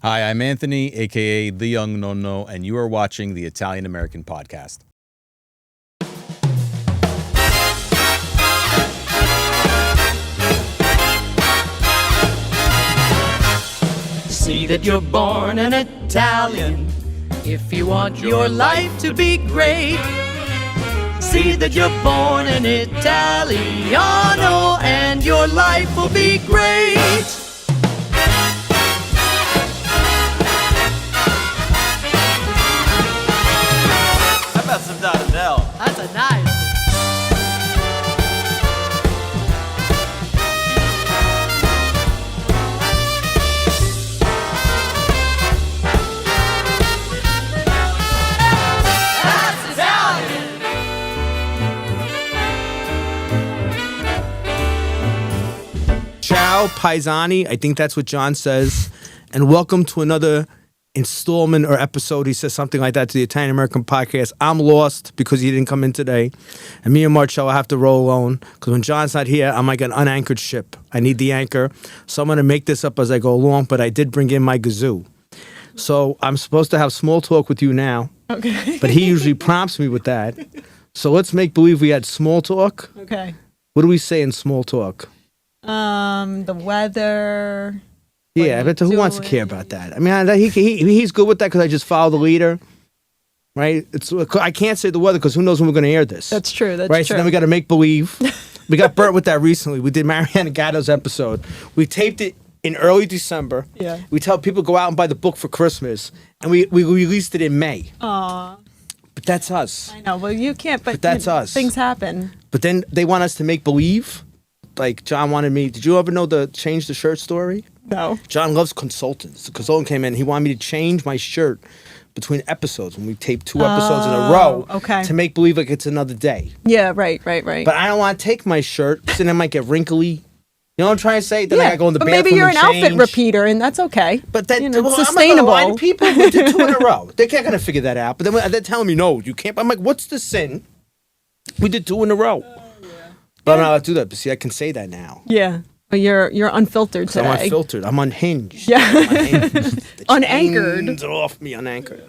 Hi, I'm Anthony, a.k.a. the Young Nono, and you are watching the Italian American Podcast. See that you're born an Italian if you want your life to be great. See that you're born an Italiano and your life will be great. How about some Donatello? That's a nice. Ciao, paisani. I think that's what John says. And welcome to another installment or episode. He says something like that to the Italian American Podcast. I'm lost because he didn't come in today. And me and Marcello have to roll alone because when John's not here, I'm like an unanchored ship. I need the anchor. So I'm going to make this up as I go along, but I did bring in my gazoo. So I'm supposed to have small talk with you now. Okay. But he usually prompts me with that. So let's make believe we had small talk. Okay. What do we say in small talk? The weather. Yeah, but who wants to care about that? I mean, he's good with that because I just follow the leader, right? I can't say the weather because who knows when we're going to air this. That's true. That's right? true. So then we got to make believe. We got burnt with that recently. We did Mariana Gatto's episode. We taped it in early December. Yeah. We tell people go out and buy the book for Christmas, and we released it in May. Aw. But that's us. I know. Well, you can't. But that's us. Things happen. But then they want us to make believe. Like John wanted me. Did you ever know the change the shirt story? No. John loves consultants. The consultant came in. He wanted me to change my shirt between episodes when we tape 2 episodes in a row. Okay. To make believe like it's another day. Yeah. Right. But But I don't want to take my shirt because then it might get wrinkly. You know what I'm trying to say? Then I gotta go in the bathroom. But maybe you're an and outfit change. repeater, and that's okay. But that, you know, well, it's I'm not gonna lie to sustainable. people, we did 2 in a row. They're not gonna figure that out. But then they're telling me no, you can't. I'm like, what's the sin? We did 2 in a row. But I'm not allowed to do that. But see, I can say that now. Yeah. But you're unfiltered So today. I'm unfiltered. I'm unhinged. Yeah. I'm unhinged. The Unanchored. chains are off me, unanchored.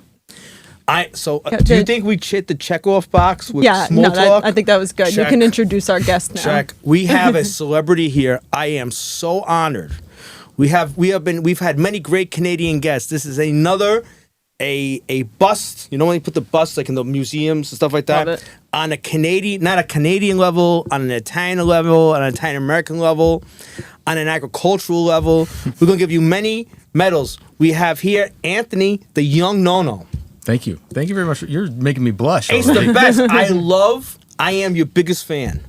Do you did- think we hit the check-off box with Yeah. small No. talk? I think that was good. Check. You can introduce our guest now. Check. We have a celebrity here. I am so honored. We've had many great Canadian guests. This is another a bust. You know when you put the bust like in the museums and stuff like that? Love it. On a Canadian, not a Canadian level, on an Italian level, on an Italian American level, on an agricultural level. We're gonna give you many medals. We have here Anthony, the Young Nono. Thank you. Thank you very much. You're making me blush. It's already. the best. I am your biggest fan.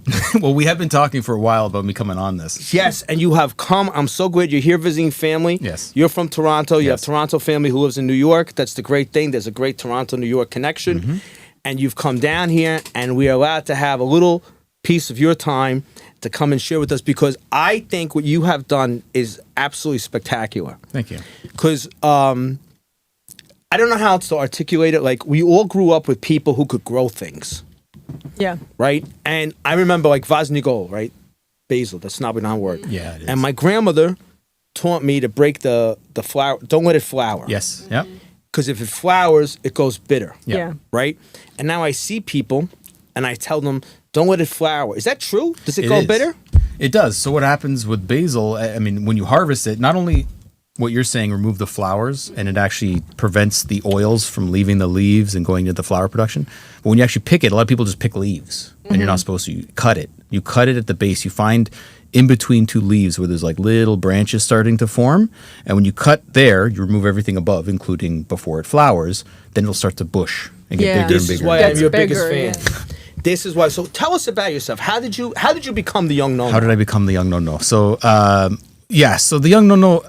Well, we have been talking for a while about me coming on this. Yes, and you have come. I'm so glad you're here visiting family. Yes. You're from Toronto. You have Yes. Toronto family who lives in New York. That's the great thing. There's a great Toronto-New York connection. Mm-hmm. And you've come down here, and we are allowed to have a little piece of your time to come and share with us because I think what you have done is absolutely spectacular. Thank you. Because I don't know how else to articulate it. Like, we all grew up with people who could grow things. Yeah. Right? And I remember like Vasnigol, right? Basil, that's not a word. Yeah, it is. And my grandmother taught me to break the flower. Don't let it flower. Yes. Yep. Because if it flowers, it goes bitter. Yeah. Right? And now I see people and I tell them, don't let it flower. Is that true? Does it go is. bitter? It does. So what happens with basil, I mean, when you harvest it, not only what you're saying, remove the flowers, and it actually prevents the oils from leaving the leaves and going into the flower production. But when you actually pick it, a lot of people just pick leaves, and you're not supposed to. You cut it. You cut it at the base. You find in between 2 leaves where there's like little branches starting to form. And when you cut there, you remove everything above, including before it flowers, then it'll start to bush and get Yeah. bigger and This bigger. is why Gets I'm your biggest bigger, fan. This is why. So tell us about yourself. How did you become the Young Nono? How did I become the Young Nono? So, so the Young Nono,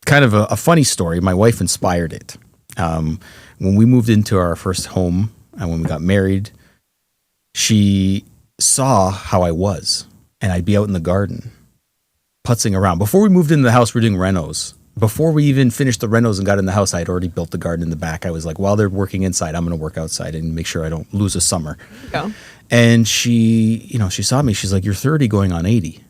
kind of a funny story. My wife inspired it. When we moved into our first home and when we got married, she saw how I was, and I'd be out in the garden, putzing around. Before we moved into the house, we were doing renos. Before we even finished the renos and got in the house, I had already built the garden in the back. I was like, while they're working inside, I'm going to work outside and make sure I don't lose a summer. Go. And she saw me. She's like, "You're 30 going on 80.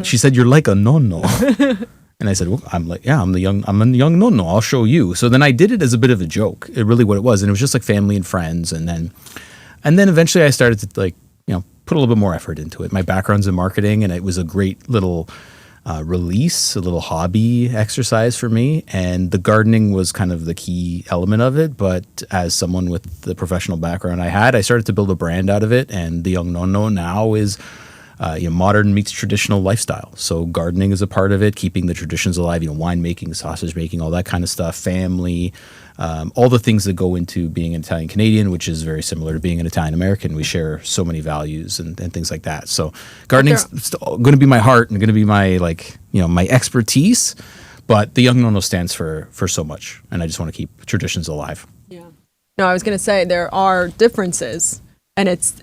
She said, "You're like a nonno." And I said, well, I'm the young Nonno. I'll show you. So then I did it as a bit of a joke. It really what it was. And it was just like family and friends. And then eventually I started to like, put a little bit more effort into it. My background's in marketing, and it was a great little release, a little hobby exercise for me. And the gardening was kind of the key element of it. But as someone with the professional background I started to build a brand out of it. And the Young Nono now is modern meets traditional lifestyle. So gardening is a part of it, keeping the traditions alive, wine making, sausage making, all that kind of stuff, family, all the things that go into being an Italian Canadian, which is very similar to being an Italian American. We share so many values and things like that. So gardening's going to be my heart and going to be my my expertise, but the Young Nono stands for so much, and I just want to keep traditions alive. Yeah. No, I was going to say there are differences, and it's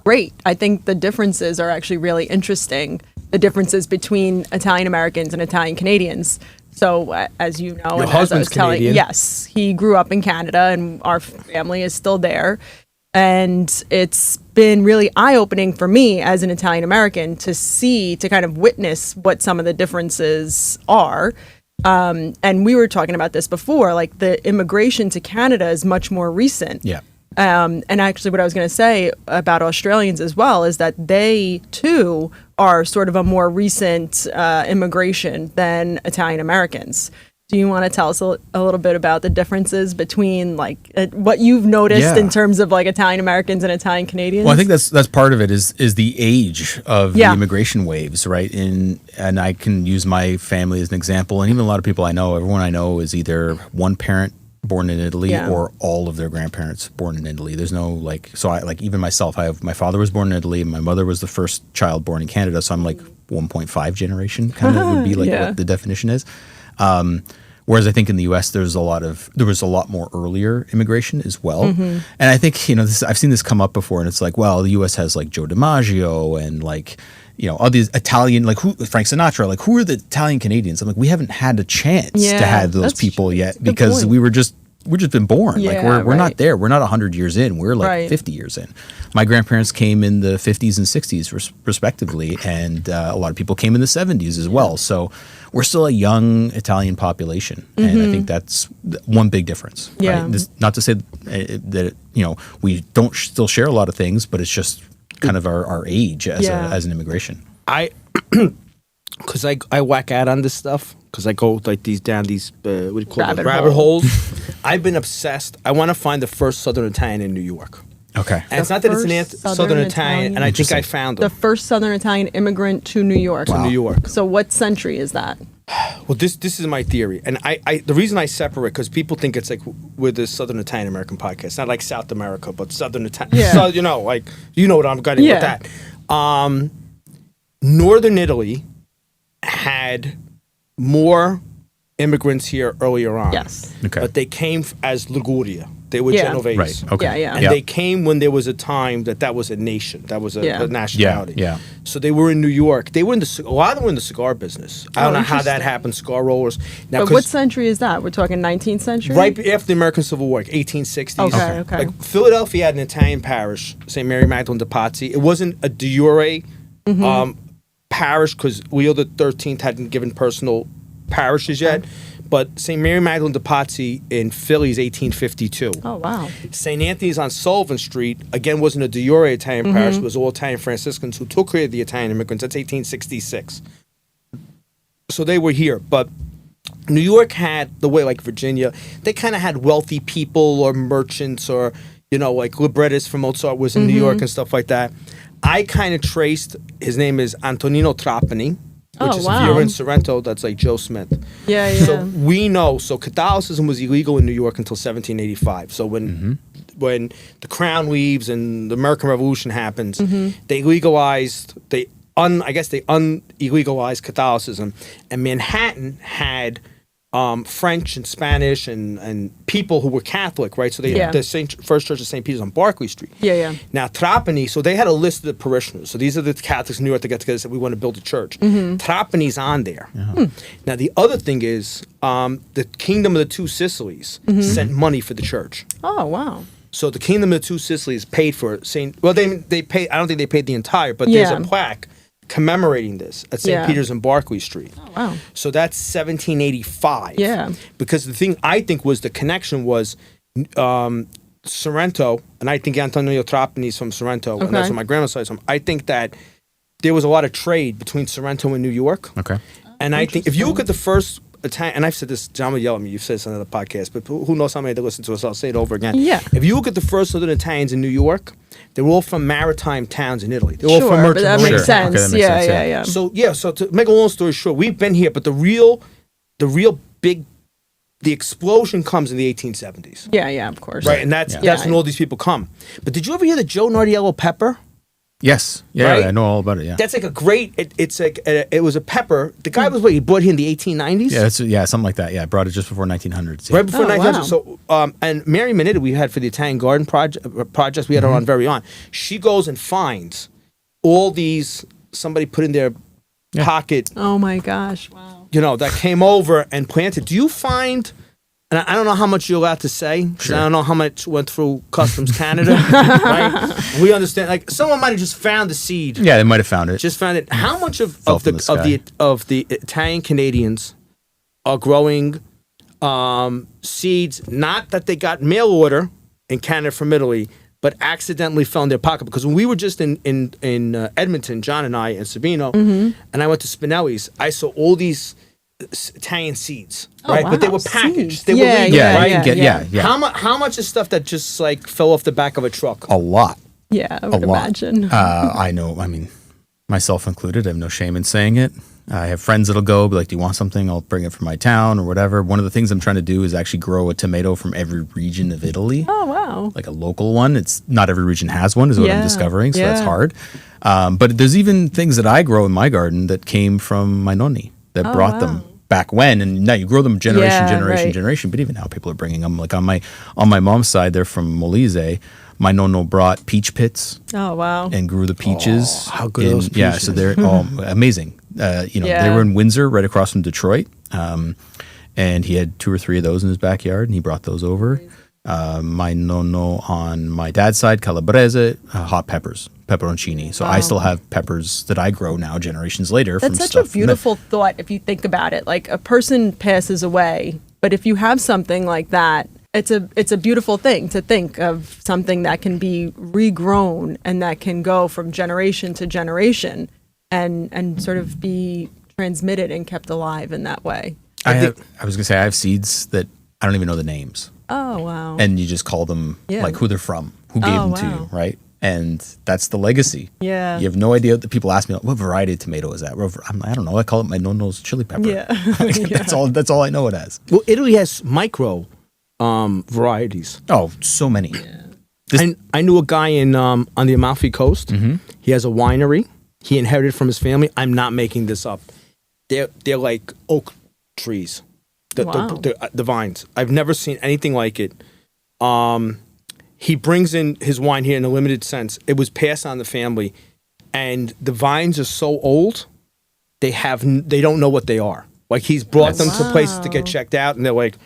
great. I think the differences are actually really interesting. The differences between Italian Americans and Italian Canadians. So as you know, your and husband's as I was telling, Canadian. yes, he grew up in Canada, and our family is still there. And it's been really eye-opening for me as an Italian American to kind of witness what some of the differences are. And we were talking about this before, like the immigration to Canada is much more recent. Yeah. And actually what I was going to say about Australians as well is that they too are sort of a more recent immigration than Italian Americans. Do you want to tell us a little bit about the differences between what you've noticed in terms of like Italian Americans and Italian Canadians? Well, I think that's part of it is the age of the immigration waves, right? And I can use my family as an example, and even a lot of people I know, everyone I know is either one parent born in Italy or all of their grandparents born in Italy. There's no even myself, my father was born in Italy and my mother was the first child born in Canada. So I'm like 1.5 generation kind of would be like what the definition is. Whereas I think in the U.S. there was a lot more earlier immigration as well. And I think, I've seen this come up before, and it's like, well, the U.S. has like Joe DiMaggio and all these Italian, Frank Sinatra, who are the Italian Canadians? I'm like, we haven't had a chance to have those people yet because we're just been born. We're not there. We're not 100 years in. We're 50 years in. My grandparents came in the 50s and 60s respectively, and a lot of people came in the 70s as well. So we're still a young Italian population, and I think that's one big difference. Yeah. Right? Not to say that we don't still share a lot of things, but it's just kind of our age as an immigration. Because I whack out on this stuff, because I go down these what do you call it, Rabbit holes. I've been obsessed. I want to find the first Southern Italian in New York. Okay. And it's not that it's an Southern Italian, and I think I found them. The first Southern Italian immigrant to New York. To New York. So what century is that? Well, this is my theory, and I the reason I separate, because people think it's like we're the Southern Italian American podcast. It's not like South America, but Southern Italian. Yeah. So what I'm getting with that. Northern Italy had more immigrants here earlier on. Yes. Okay. But they came as Liguria. They were Genovese. Right. Okay. Yeah. And they came when there was a time that was a nation. That was a nationality. Yeah. So they were in New York. A lot of them were in the cigar business. I don't know how that happened, cigar rollers. Now, but what century is that? We're talking 19th century? Right after the American Civil War, 1860s. Okay. Like Philadelphia had an Italian parish, St. Mary Magdalene de Pazzi. It wasn't a de jure parish because Leo XIII hadn't given personal parishes yet. But St. Mary Magdalene de Pazzi in Philly is 1852. Oh, wow. St. Anthony's on Sullivan Street, again, wasn't a de jure Italian parish. It was all Italian Franciscans who took care of the Italian immigrants. That's 1866. So they were here. But New York had, the way like Virginia, they kind of had wealthy people or merchants or, like librettists from Mozart was in New York and stuff like that. I kind of traced, his name is Antonino Trapani, which is if you're in Sorrento, that's like Joe Smith. Yeah. So we know, Catholicism was illegal in New York until 1785. So when the crown leaves and the American Revolution happens, they legalized, they illegalized Catholicism. And Manhattan had French and Spanish and people who were Catholic, right? So they the First Church of St. Peter's on Barclay Street. Yeah. Now Trapani, so they had a list of the parishioners. So these are the Catholics in New York that get together and said, we want to build a church. Trapani's on there. Now the other thing is the Kingdom of the Two Sicilies sent money for the church. Oh, wow. So the Kingdom of the Two Sicilies paid for St. Well, they paid. I don't think they paid the entire, but there's a plaque commemorating this at St. Yeah. Peter's and Barclay Street. Oh, wow. So that's 1785. Yeah. Because the thing I think was the connection was Sorrento, and I think Antonio Trapani's from Sorrento, and that's Okay. where my grandma's side is from. I think that there was a lot of trade between Sorrento and New York. Okay. And I think if you look at the first Italian, and I've said this, John will yell at me, you've said this on another podcast, but who knows how many they listen to us, I'll say it over again. Yeah. If you look at the first Southern Italians in New York, they were all from maritime towns in Italy. They were all from Sure, but merchant that marine makes Sure. sense. Okay, that makes Yeah, sense, yeah, yeah. yeah. So to make a long story short, we've been here, but the real big, the explosion comes in the 1870s. Yeah, yeah, of course. Right, and that's Yeah. when all these people come. But did you ever hear the Joe Nardiello pepper? Yes. Yeah, Right? I know all about it. Yeah. That's like a great. It's like it was a pepper. The guy was what he bought here in the 1890s. Yeah, something like that. Yeah, I brought it just before 1900s. Yeah. Right before Oh, 1900. wow. So, and Mary Manita, we had for the Italian Garden projects, we had her on very on. She goes and finds all these. Somebody put in their pocket, Oh my gosh! Wow. that came over and planted. Do you find? And I don't know how much you're allowed to say, 'cause Sure. I don't know how much went through Customs Canada. Right? We understand. Like someone might have just found the seed. Yeah, they might have found it. Just found it. How much Fell from the sky. of the Italian Canadians are growing seeds? Not that they got mail order in Canada from Italy, but accidentally fell in their pocket. Because when we were just in Edmonton, John and I and Sabino, and I went to Spinelli's, I saw all these Italian seeds, right? But they wow, were packaged. seeds. They were Yeah, legal, yeah, right? you can get, yeah. yeah. How much is stuff that just like fell off the back of a truck? A lot. Yeah, I A would lot. imagine. I know. I mean, myself included. I have no shame in saying it. I have friends that'll go, be like, "Do you want something? I'll bring it from my town or whatever." One of the things I'm trying to do is actually grow a tomato from every region of Italy, Oh wow. like a local one. It's not every region has one, is what I'm Yeah, discovering. So that's yeah. hard. But there's even things that I grow in my garden that came from my nonni that brought wow. them back when, and now you grow them generation, Yeah, right. generation. But even now, people are bringing them. Like on my mom's side, they're from Molise. My nonno brought peach pits Oh wow. and grew the peaches. how good are those Yeah, peaches? so they're amazing. They Yeah. were in Windsor, right across from Detroit, and he had 2 or 3 of those in his backyard, and he brought those over. My nonno on my dad's side, calabrese, hot peppers, pepperoncini. So I still have peppers that I grow now, generations later. That's from such a stuff beautiful thought if you think about it. Like a person passes away, but if you have something like that, it's a beautiful thing to think of something that can be regrown and that can go from generation to generation and sort of be transmitted and kept alive in that way. I was gonna say I have seeds that I don't even know the names, Oh wow. and you just call them Yeah. like who they're from, who gave Oh, them to wow. you, right? And that's the legacy. Yeah. You have no idea. The people ask me, what variety of tomato is that? I don't know. I call it my nonno's chili pepper. Yeah. That's all I know it as. Well, Italy has micro varieties. Oh, so many. I knew a guy in on the Amalfi Coast. Mm-hmm. He has a winery. He inherited from his family. I'm not making this up. They're like oak trees. Wow. The vines. I've never seen anything like it. He brings in his wine here in a limited sense. It was passed on the family, and the vines are so old, they don't know what they are. Like he's brought them to places to get Wow. checked out, and they're like,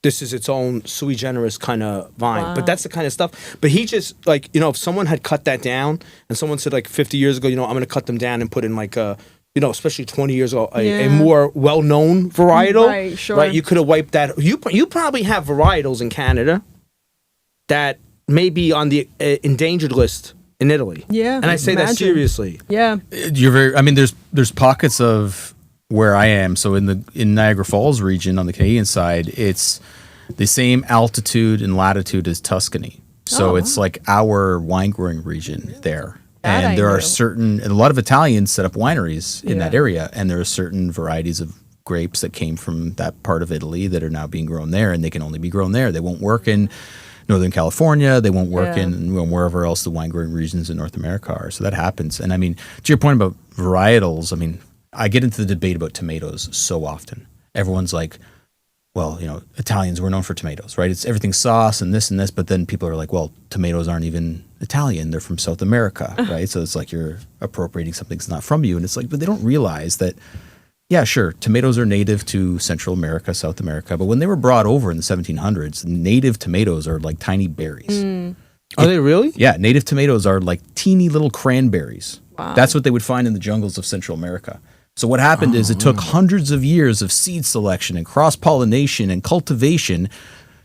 this is its own sui generis kind of vine. Wow. But that's the kind of stuff. But he just like, if someone had cut that down and someone said like 50 years ago, I'm going to cut them down and put in like a, especially 20 years ago, a Yeah. more well-known varietal. Right, sure. Right, you could have wiped that. You probably have varietals in Canada that may be on the endangered list in Italy. Yeah, And I say that imagine. seriously. Yeah. There's pockets of where I am. So in Niagara Falls region on the Canadian side, it's the same altitude and latitude as Tuscany. So Oh, it's like our wine growing region there. That And I there are knew. and a lot of Italians set up wineries in that Yeah. area, and there are certain varieties of grapes that came from that part of Italy that are now being grown there, and they can only be grown there. They won't work in Northern California. They won't work Yeah. in wherever else the wine growing regions in North America are. So that happens. And I mean, to your point about varietals, I mean, I get into the debate about tomatoes so often. Everyone's like, well, Italians were known for tomatoes, right? It's everything sauce and this, but then people are like, well, tomatoes aren't even Italian. They're from South America, right? So it's like you're appropriating something that's not from you. And it's like, but they don't realize that, yeah, sure, tomatoes are native to Central America, South America. But when they were brought over in the 1700s, native tomatoes are like tiny berries. Are they really? Yeah, native tomatoes are like teeny little cranberries. Wow. That's what they would find in the jungles of Central America. So what happened is it took hundreds of years of seed selection and cross-pollination and cultivation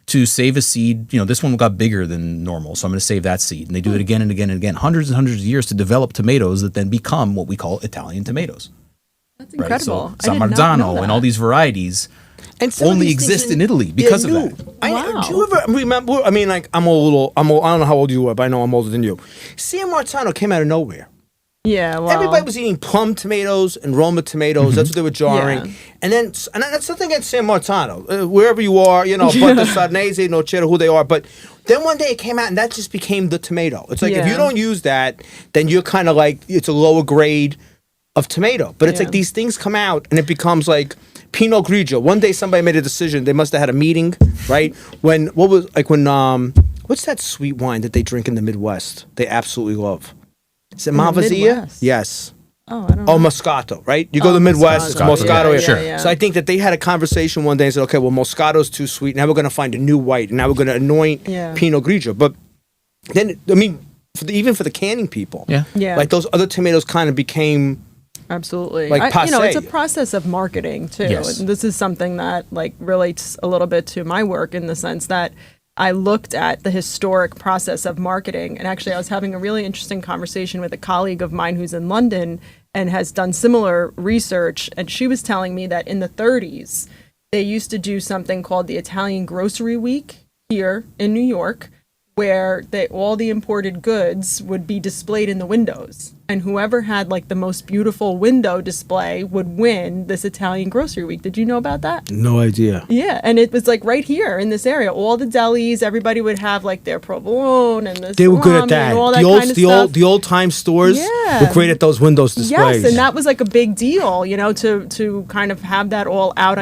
to save a seed. You know, this one got bigger than normal, so I'm going to save that seed. And they do it again and again and again, hundreds and hundreds of years to develop tomatoes that then become what we call Italian tomatoes. That's Right? incredible. So I did not know Marzano that. and all these varieties And some of only these things exist in Italy because of that. Wow. Do you ever remember? I mean, like, I'm old, I don't know how old you are, but I know I'm older than you. San Marzano came out of nowhere. Yeah, well, Everybody was eating plum tomatoes and Roma tomatoes. That's what they were jarring. Yeah. And that's something against San Marzano. Wherever you are, you know, but the Sarnese, no matter who they are. But then one day it came out and that just became the tomato. It's like if you Yeah. don't use that, then you're kind of like, it's a lower grade of tomato. But it's Yeah. like these things come out and it becomes like Pinot Grigio. One day somebody made a decision. They must have had a meeting, right? When what's that sweet wine that they drink in the Midwest? They absolutely love. Is it the Malvasia? Midwest? Yes. Oh, I don't Oh, know. Moscato, right? You go to the Midwest, it's Moscato. Moscato. Yeah, area. yeah. So I think that they had a conversation one day and said, okay, well, Moscato's too sweet. Now we're going to find a new white. And now we're going to anoint Yeah. Pinot Grigio. But then, I mean, even for the canning people, Yeah. Yeah. like those other tomatoes kind of became, Absolutely. Like You know, it's a passe. process of marketing too. Yes. And this is something that like relates a little bit to my work in the sense that I looked at the historic process of marketing. And actually I was having a really interesting conversation with a colleague of mine who's in London and has done similar research. And she was telling me that in the 30s, they used to do something called the Italian Grocery Week here in New York, where all the imported goods would be displayed in the windows. And whoever had like the most beautiful window display would win this Italian Grocery Week. Did you know about that? no idea. Yeah, and it was like right here in this area. All the delis, everybody would have like their provolone and the They were good at salami that. and all that The old, kind of the stuff. old, the old time stores Yeah. were great at those windows displays. Yes, and that was like a big deal, you know, to kind of have that all out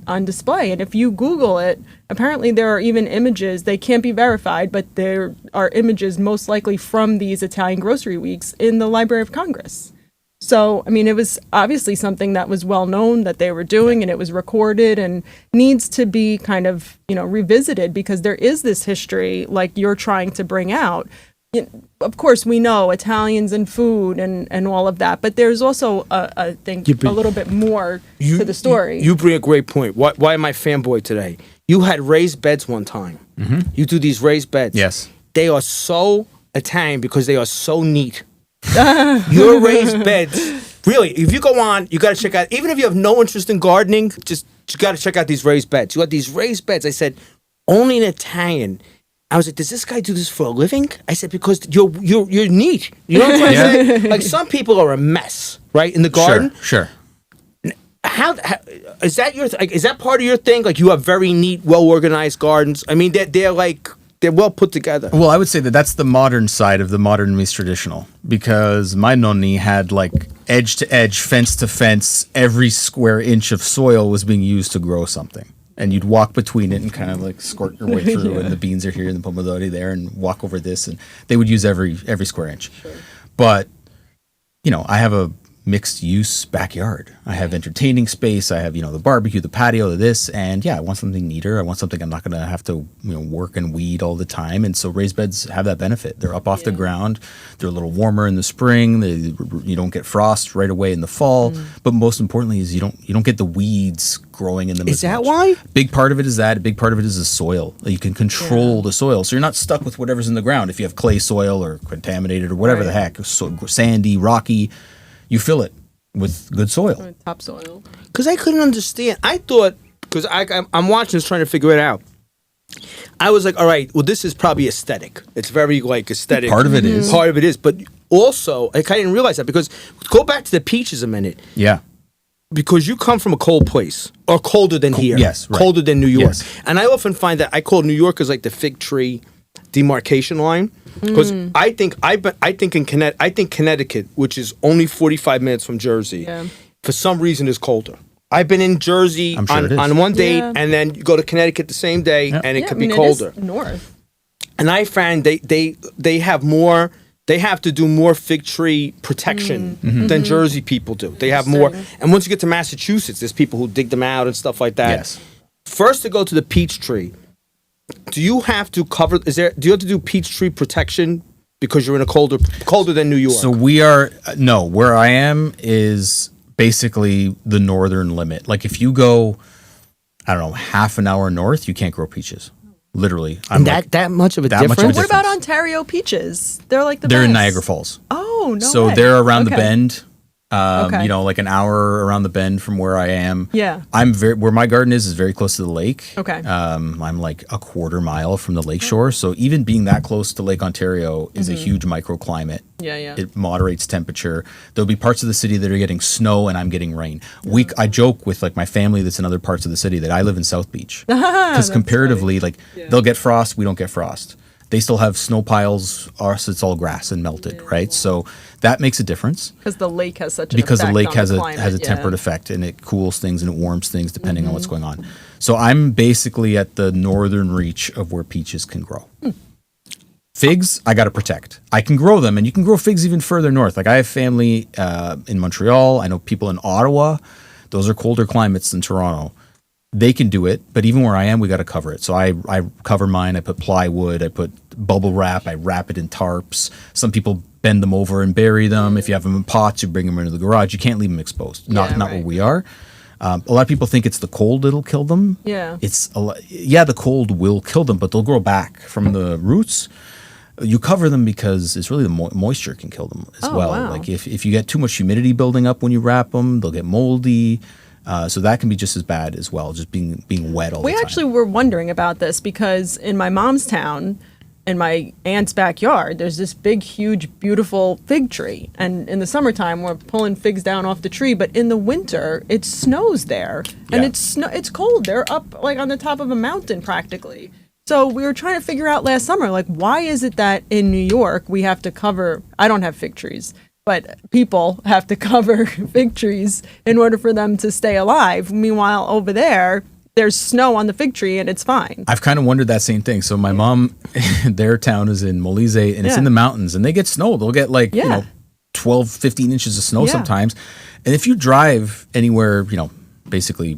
on display. And if you Google it, apparently there are even images. They can't be verified, but there are images most likely from these Italian Grocery Weeks in the Library of Congress. So, I mean, it was obviously something that was well known that they were doing, and it was recorded and needs to be kind of, you know, revisited because there is this history like you're trying to bring out. Of course, we know Italians and food and all of that, but there's also, I think, a little bit more to the story. You bring a great point. Why am I fanboy today? You had raised beds one time. You do these raised beds. Yes. They are so Italian because they are so neat. Your raised beds, really, if you go on, you got to check out, even if you have no interest in gardening, you got to check out these raised beds. You got these raised beds. I said, only in Italian. I was like, does this guy do this for a living? I said, because you're neat. You know what I'm trying to say? Like some people are a mess, right, in the garden. Sure. How is that your like? Is that part of your thing? Like you have very neat, well organized gardens. I mean, they're well put together. Well, I would say that that's the modern side of the modern meets traditional, because my nonni had like edge to edge, fence to fence, every square inch of soil was being used to grow something. And you'd walk between it and kind of like squirt your way through, and the beans are here and the pomodori there, and walk over this, and they would use every square inch. Sure. But, you know, I have a mixed use backyard. I have entertaining space. I have, you know, the barbecue, the patio, this, and yeah, I want something neater. I want something I'm not going to have to, you know, work and weed all the time. And so raised beds have that benefit. They're up off the ground. They're a little warmer in the spring. You don't get frost right away in the fall. But most importantly is you don't get the weeds growing in them. Is that why? Big part of it is that. A big part of it is the soil. You can control the soil, so you're not stuck with whatever's in the ground. If you have clay soil or contaminated or whatever the heck, sandy, rocky, you fill it with good soil. Topsoil. Because I couldn't understand. I thought, because I'm watching this trying to figure it out. I was like, all right, well, this is probably aesthetic. It's very like aesthetic. Part of it is. Part of it is. But also, I didn't realize that because go back to the peaches a minute. Yeah. Because you come from a cold place, or colder than here. Yes, right. Colder than New York. Yes. And I often find that I call New York as like the fig tree demarcation line. Because I think Connecticut, which is only 45 minutes from Jersey, for some reason is colder. I've been in Jersey I'm sure it is. on one date, Yeah. and then you go to Connecticut the same day, and it could be It is colder. north. And I find they have more. They have to do more fig tree protection than Jersey people do. They have more. And once you get to Massachusetts, there's people who dig them out and stuff like that. Yes. First, to go to the peach tree, do you have to cover? Do you have to do peach tree protection because you're in a colder than New York. So we are no, where I am is basically the northern limit. Like if you go, I don't know, half an hour north, you can't grow peaches. Literally, and that much of a that much difference. of a What about difference. Ontario peaches? They're like the They're best. in Niagara Falls. Oh, no So way. they're around the Okay. bend. Okay. You know, like an hour around the bend from where I am. Yeah. I'm where my garden is very close to the lake. Okay. I'm like a quarter mile from the lake shore. So even being that close to Lake Ontario is a huge microclimate. Yeah, yeah. It moderates temperature. There'll be parts of the city that are getting snow and I'm getting rain. I joke with like my family that's in other parts of the city that I live in South Beach. Because comparatively, like they'll get frost, we don't get frost. They still have snow piles, ours it's all grass and melted, right? So that makes a difference. Because the lake has such an Because the effect lake on has the a climate, temperate effect and it cools things and it warms things depending on what's going on. So I'm basically at the northern reach of where peaches can grow. Figs, I got to protect. I can grow them, and you can grow figs even further north. Like I have family in Montreal. I know people in Ottawa. Those are colder climates than Toronto. They can do it, but even where I am, we got to cover it. So I cover mine. I put plywood. I put bubble wrap. I wrap it in tarps. Some people bend them over and bury them. If you have them in pots, you bring them into the garage. You can't leave them exposed. Not right. where we are. A lot of people think it's the cold that'll kill them. Yeah. The cold will kill them, but they'll grow back from the roots. You cover them because it's really the moisture can kill them as well. Wow. Like if you get too much humidity building up when you wrap them, they'll get moldy. So that can be just as bad as well, just being wet all the We time. actually were wondering about this because in my mom's town, in my aunt's backyard, there's this big, huge, beautiful fig tree. And in the summertime, we're pulling figs down off the tree. But in the winter, it snows there. And Yeah. it's cold. They're up like on the top of a mountain practically. So we were trying to figure out last summer, like, why is it that in New York we have to cover, I don't have fig trees, but people have to cover fig trees in order for them to stay alive. Meanwhile, over there, there's snow on the fig tree and it's fine. I've kind of wondered that same thing. So my mom, their town is in Molise and it's Yeah. in the mountains and they get snow. They'll get like, 12, 15 inches of snow Yeah. sometimes. And if you drive anywhere, basically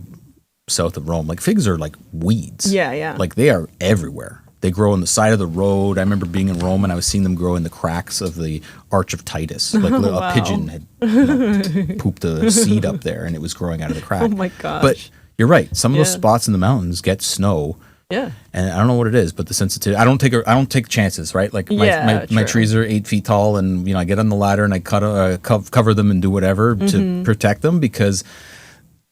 south of Rome, like figs are like weeds. Yeah, yeah. Like they are everywhere. They grow on the side of the road. I remember being in Rome and I was seeing them grow in the cracks of the Arch of Titus. Like a pigeon had pooped a seed up there and it was growing out of the crack. Oh my gosh. But you're right. Some of those Yeah. spots in the mountains get snow. Yeah. And I don't know what it is, but the sensitivity. I don't take chances, right? Like my true. trees are 8 feet tall, and I get on the ladder and I cover them and do whatever to protect them because,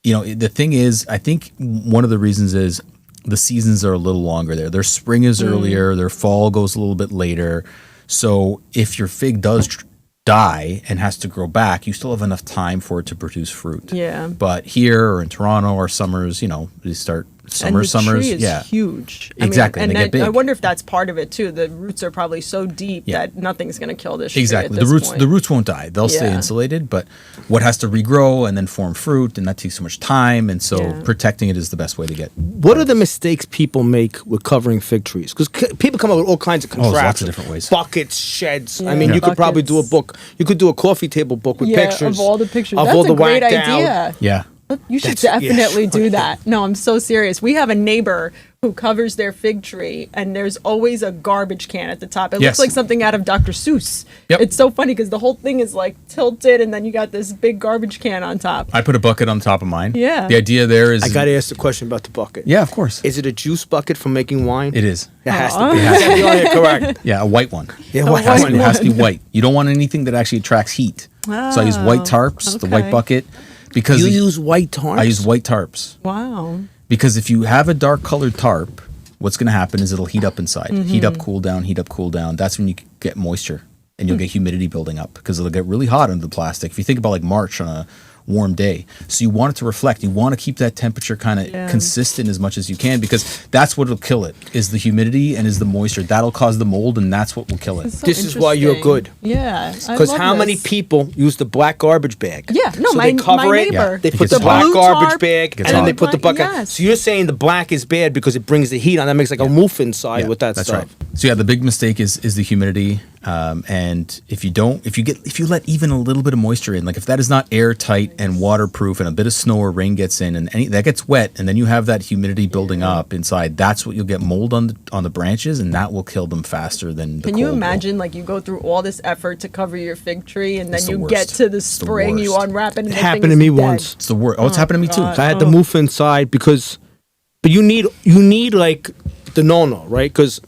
the thing is, I think one of the reasons is the seasons are a little longer there. Their spring is earlier, their fall goes a little bit later. So if your fig does die and has to grow back, you still have enough time for it to produce fruit. Yeah. But here or in Toronto or summers, they start And the summers. tree is yeah. huge. Exactly, And and they get I big. wonder if that's part of it too. The roots are probably so deep Yeah. that nothing's going to kill this tree Exactly. at The this roots point. the roots won't die. They'll stay Yeah. insulated, but what has to regrow and then form fruit, and that takes so much time, and so Yeah. protecting it is the best way to get. What are the mistakes people make with covering fig trees? Because people come up with all kinds of there's contraptions. lots of different ways. Buckets, sheds. I Yeah. mean, Yeah. you could probably do a Buckets. book. You could do a coffee table book with pictures of all the pictures. of That's all the a great whacked out. idea. Yeah. You should That's- yeah, definitely sure. do that. No, I'm so serious. We have a neighbor who covers their fig tree, and there's always a garbage can at the top. It Yes. looks like something out of Dr. Seuss. Yep. It's so funny because the whole thing is like tilted, and then you got this big garbage can on top. I put a bucket on top of mine. Yeah. The idea there is I got to ask the question about the bucket. Yeah, of course. Is it a juice bucket for making wine? It is. It has to be. It has to be. Yeah, correct. Yeah, a white one. Yeah, A white white one. It has to be white. You don't want anything that actually attracts heat. So I use white tarps, the white okay. bucket, because You use white tarps? I use white tarps. Wow. Because if you have a dark colored tarp, what's going to happen is it'll heat up inside. Heat up, cool down, heat up, cool down. That's when you get moisture and you'll get humidity building up because it'll get really hot under the plastic. If you think about like March on a warm day. So you want it to reflect. You want to keep that temperature kind of consistent as much as you can because that's what will kill it is the humidity and is the moisture. That'll cause the mold and that's what will kill it. So This is why you're interesting. good. Yeah. I Because love how many this. people use the black garbage bag? Yeah, no, so my- they cover my it. neighbor. They It put gets the black hot. garbage Blue bag tarp, and then they and put the black- bucket. yes. So you're saying the black is bad because it brings the heat on. That makes like a moof inside Yeah, with that that's stuff. right. So yeah, the big mistake is the humidity, and if you let even a little bit of moisture in, like if that is not airtight and waterproof, and a bit of snow or rain gets in, and that gets wet, and then you have that humidity building up inside, that's what you'll get mold on the branches, and that will kill them faster than. Can you imagine, like you go through all this effort to cover your fig tree, and then It's the you worst. get to the It's the spring, you worst. unwrap it, and It the happened thing to is me dead. once. It's the worst. Oh, it's happened to me too. God. I had to move inside but you need like the Nonno, right? Because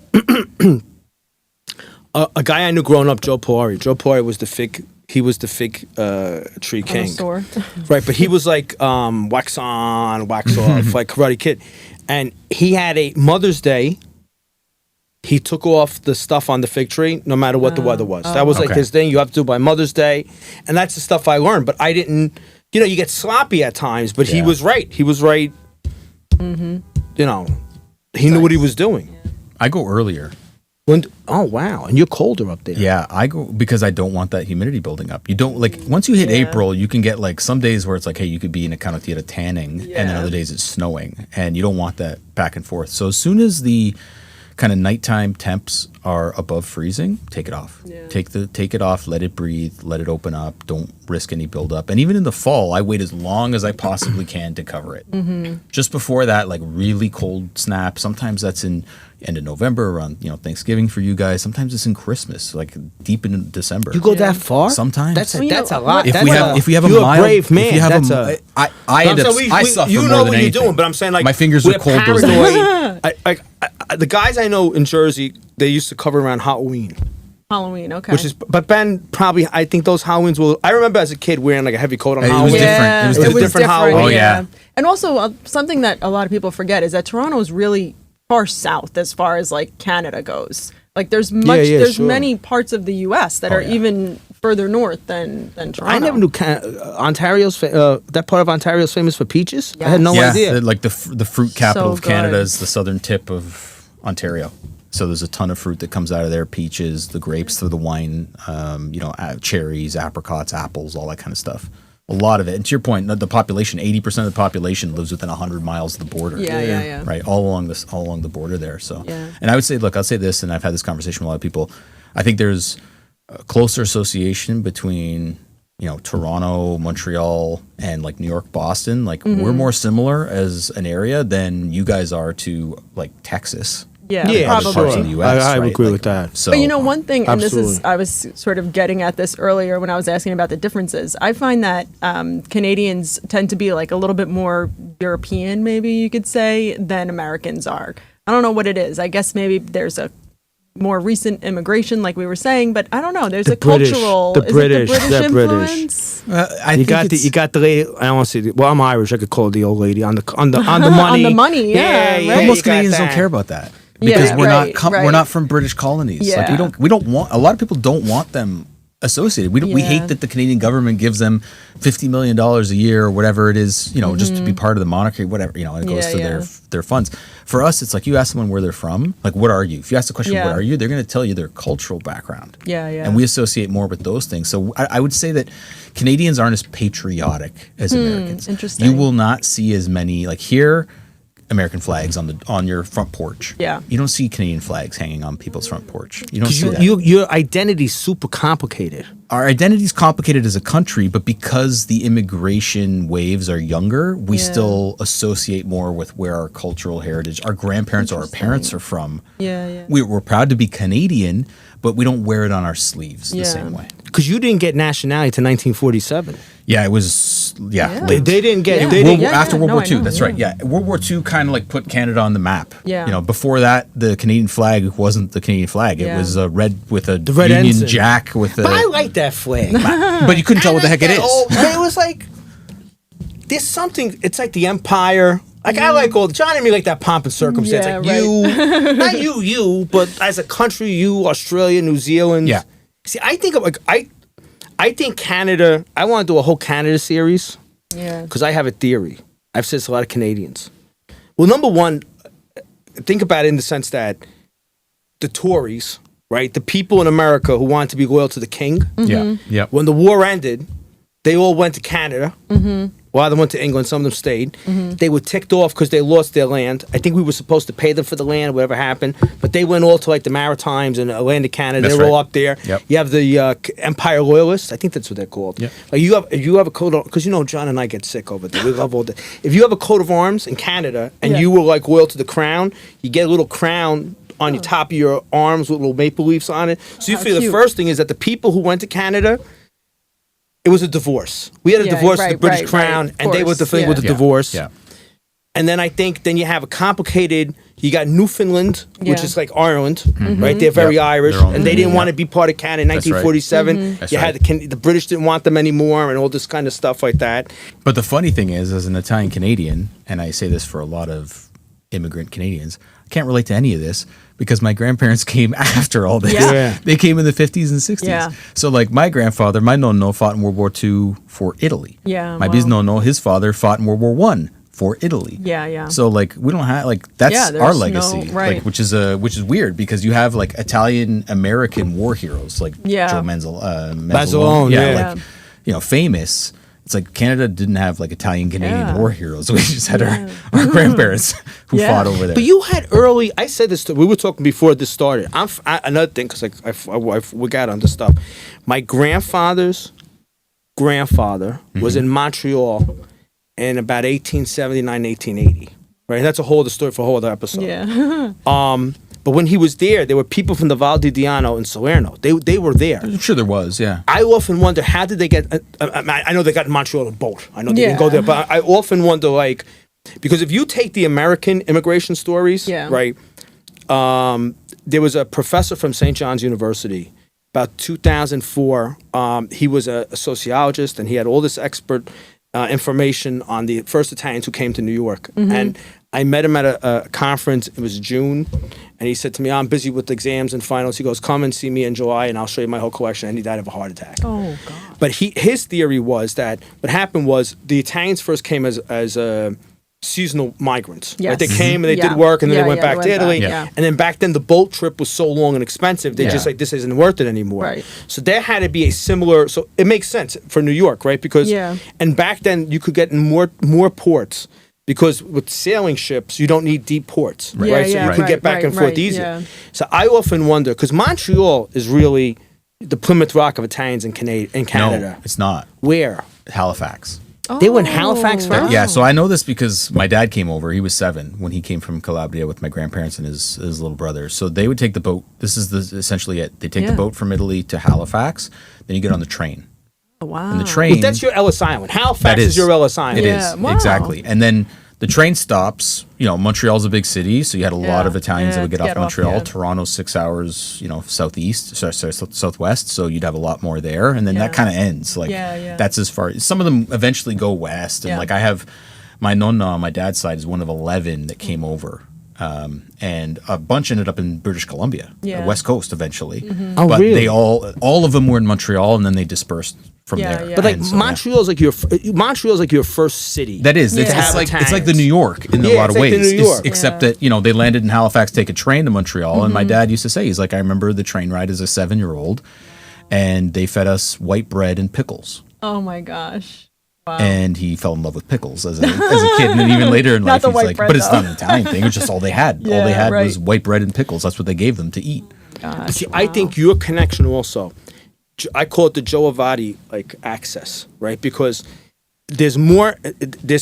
a guy I knew growing up, Joe Poiri. Joe Poiri was the fig. He was the fig tree king, Connoisseur. right? But he was like wax on, wax off, like Karate Kid. And he had a Mother's Day. He took off the stuff on the fig tree, no matter what the weather was. That was like Okay. his thing. You have to do by Mother's Day, and that's the stuff I learned. But I didn't. You get sloppy at times. But he Yeah. was right. He was right. He knew what he was doing. I go earlier. Oh wow! And you're colder up there. Yeah, I go because I don't want that humidity building up. You don't like once you hit April, you can get like some days where it's like, hey, you could be in a kind of theater tanning, and then other days it's snowing, and you don't want that back and forth. So as soon as the kind of nighttime temps are above freezing, take it off. Yeah. Take it off, let it breathe, let it open up. Don't risk any buildup. And even in the fall, I wait as long as I possibly can to cover it. Just before that, like really cold snap. Sometimes that's in end of November around Thanksgiving for you guys. Sometimes it's in Christmas, like deep in December. You go that far? Sometimes. That's a, Well, that's a what- lot. if That's we have a you're mild, a brave man. if you have That's a, a. I end up, I suffer you more know than what anything. you're doing, but I'm saying like my fingers we're are cold those paranoid. days. The guys I know in Jersey, they used to cover around Halloween, Halloween, okay. which is. But Ben probably, I think those Halloweens will. I remember as a kid wearing like a heavy coat on It was Halloween. different. Yeah, It was different different. Halloween. Oh, yeah. And also something that a lot of people forget is that Toronto is really far south as far as like Canada goes. Like there's sure. many parts of the U.S. that are yeah. even further north than Toronto. I never knew Ontario's that part of Ontario is famous for peaches. I had no Yeah, idea. like the fruit capital So of Canada good. is the southern tip of Ontario. So there's a ton of fruit that comes out of there: peaches, the grapes for the wine, cherries, apricots, apples, all that kind of stuff. A lot of it. And to your point, the population, 80% of the population lives within 100 miles of the border. Yeah. Right, all along the border there. So, Yeah. and I would say, look, I'll say this, and I've had this conversation with a lot of people. I think there's a closer association between Toronto, Montreal, and like New York, Boston. Like we're more similar as an area than you guys are to like Texas. Yeah, Yeah, probably. Other parts of the U.S. I would right? agree Like, with that. So, But one thing, and Absolutely. I was sort of getting at this earlier when I was asking about the differences. I find that Canadians tend to be like a little bit more European, maybe you could say, than Americans are. I don't know what it is. I guess maybe there's a more recent immigration, like we were saying, but I don't know. There's a British, cultural, the is British, it the they're British British. influence? I You think got the lady. I don't want to say. Well, I'm Irish. I could call her the old lady on the money. On the money, yeah, yeah. right. But you most got Canadians don't that. care about that Yeah, because we're right, not we're right. not from British colonies. Like Yeah. we don't want a lot of people don't want them associated. We Yeah. hate that the Canadian government gives them $50 million a year or whatever it is, just to be part of the monarchy, whatever, and it goes Yeah, to yeah. their funds. For us, it's like you ask someone where they're from, like what are you? If you ask the question, Yeah. what are you? They're going to tell you their cultural background. Yeah. And we associate more with those things. So I would say that Canadians aren't as patriotic as Americans. interesting. You will not see as many, like here, American flags on your front porch. Yeah. You don't see Canadian flags hanging on people's front porch. You don't 'Cause see that. your identity's super complicated. Our identity is complicated as a country, but because the immigration waves are younger, we Yeah. still associate more with where our cultural heritage, our grandparents or our parents are from. Yeah. We're proud to be Canadian, but we don't wear it on our sleeves the Yeah. same way. Because you didn't get nationality to 1947. Yeah, it was, Yeah. They didn't get. Yeah. They World didn't. War- Yeah, after yeah. World No, War I II, know, that's yeah. right. Yeah, World War II kind of like put Canada on the map. Yeah. Before that, the Canadian flag wasn't the Canadian flag. It Yeah. was a red with a red Union ensign. Jack with a. But I like that flag. But you couldn't tell what the heck it is. It was like there's something. It's like the Empire. Like I like all John and me like that pomp and circumstance. Yeah, like right. you, not you, but as a country, you, Australia, New Zealand. Yeah. See, I think of like I think Canada. I want to do a whole Canada series Yeah. because I have a theory. I've said this to a lot of Canadians. Well, number one, think about it in the sense that the Tories, right, the people in America who wanted to be loyal to the king. Mm-hmm. Yeah. When the war ended, they all went to Canada A lot of them went to England. Some of them stayed. They were ticked off because they lost their land. I think we were supposed to pay them for the land, whatever happened. But they went all to like the Maritimes and Atlantic Canada. That's They were all right. up there. Yep. You have the Empire Loyalists. I think that's what they're called. Yep. Like you have a coat of, because John and I get sick over there. We love all that. If you have a coat of arms in Canada and you were like loyal to the crown, you get a little crown on your top of your arms with little maple leaves on it. So you How feel the cute. first thing is that the people who went to Canada, it was a divorce. We had a Yeah, divorce with the right, British right, Crown, right. and they were the Course, thing with the yeah. divorce. Yeah. And then I think then you have a complicated. You got Newfoundland, which Yeah. is like Ireland, right? They're very Yep. Irish, They're all- and they didn't Mhm. want to be part of Canada in That's right. 1947. That's You right. had the British didn't want them anymore, and all this kind of stuff like that. But the funny thing is, as an Italian Canadian, and I say this for a lot of immigrant Canadians, I can't relate to any of this because my grandparents came after all this. Yeah. Yeah. They came in the 50s and 60s. Yeah. So, like, my grandfather, my nonno, fought in World War II for Italy. Yeah, My wow. bisnonno, his father, fought in World War I for Italy. Yeah, yeah. So, like, we don't have, like, that's Yeah, our there's legacy. no- right. Like, which is weird because you have, like, Italian American war heroes, like Yeah. Joe Basilone, Manzolone. yeah. Like, famous. It's like Canada didn't have like Italian Canadian Yeah. war heroes. We just had our grandparents who Yeah. fought over there. But you had early. I said this. We were talking before this started. Another thing because I forgot on this stuff. My grandfather's grandfather was in Montreal in about 1879, 1880. Right. That's a whole other story for a whole other episode. Yeah. But when he was there were people from the Val di Diano and Salerno. They were there. I'm sure there was, yeah. I often wonder how did they get? I know they got in Montreal on a boat. I know they didn't go Yeah. there, but I often wonder like because if you take the American immigration stories, Yeah. right? There was a professor from St. John's University about 2004. He was a sociologist and he had all this expert information on the first Italians who came to New York. And I met him at a conference. It was June. And he said to me, I'm busy with exams and finals. He goes, come and see me in July and I'll show you my whole collection. And he died of a heart attack. Oh God. But his theory was that what happened was the Italians first came as seasonal migrants. Yes. Right? They came and they Yeah. did work and then Yeah, they went yeah, back they to went Italy. back, yeah. And then back then the boat trip was so long and expensive. They Yeah. just like, this isn't worth it anymore. Right. So there had to be a similar, so it makes sense for New York, right? Because, Yeah. and back then you could get in more ports. Because with sailing ships, you don't need deep ports, Right. Yeah, right? So yeah, you could get back right, and forth right, easy. yeah. So I often wonder, because Montreal is really the Plymouth Rock of Italians in Canada. No, it's not. Where? Halifax. They were in Halifax first? Yeah, so I know this because my dad came over. He was 7 when he came from Calabria with my grandparents and his little brother. So they would take the boat. This is essentially it. They take Yeah. the boat from Italy to Halifax. Then you get on the train. Oh, wow. And the train. Well, that's your Ellis Island. Halifax That is your Ellis Island. It is Yeah, wow. exactly. And then the train stops. Montreal's a big city, so you had a lot Yeah. of Italians that would Yeah, get off get off, Montreal. yeah. Toronto's 6 hours, southwest. So you'd have a lot more there, and then that Yeah. kind of ends. Like Yeah, yeah. that's as far. Some of them eventually go west, and Yeah. like I have my nonna on my dad's side is one of 11 that came over. And a bunch ended up in British Columbia, Yeah. West Coast eventually. Oh, but really? they all of them were in Montreal, and then they dispersed from Yeah, there. yeah. But like And so, yeah. Montreal's like your first city. That is. It's, Yeah. it's like Italians. the New York in a Yeah, lot it's of like the ways. New York. Except Yeah. that they landed in Halifax, take a train to Montreal, and my Mm-hmm. dad used to say, he's like, I remember the train ride as a 7-year-old, and they fed us white bread and pickles, Oh my gosh. Wow. and he fell in love with pickles as a kid, and then even later in Not life, the he's white like, bread, but it's though. not an Italian thing. It's just all they had. all Yeah, they had right. was white bread and pickles. That's what they gave them to eat. Gosh, See, I think your connection also, I call it the Joe Avati like access, right? Because there's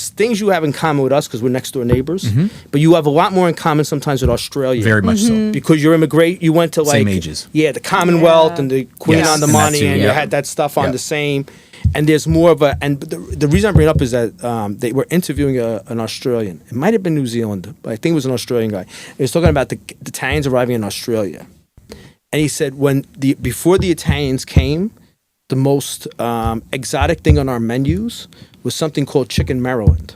things you have in common with us because we're next door neighbors, but you have a lot more in common sometimes with Australia. Mm-hmm. Very much Mm-hmm. so. Because you're you went to like Same ages. Yeah, the Commonwealth Yeah. and the Queen Yes, on the and that money, too, and you yeah. had that stuff on Yeah. the same. And there's more of a, and the reason I bring it up is that they were interviewing an Australian. It might have been New Zealand, but I think it was an Australian guy. He was talking about the Italians arriving in Australia, and he said before the Italians came, the most exotic thing on our menus was something called chicken Maryland.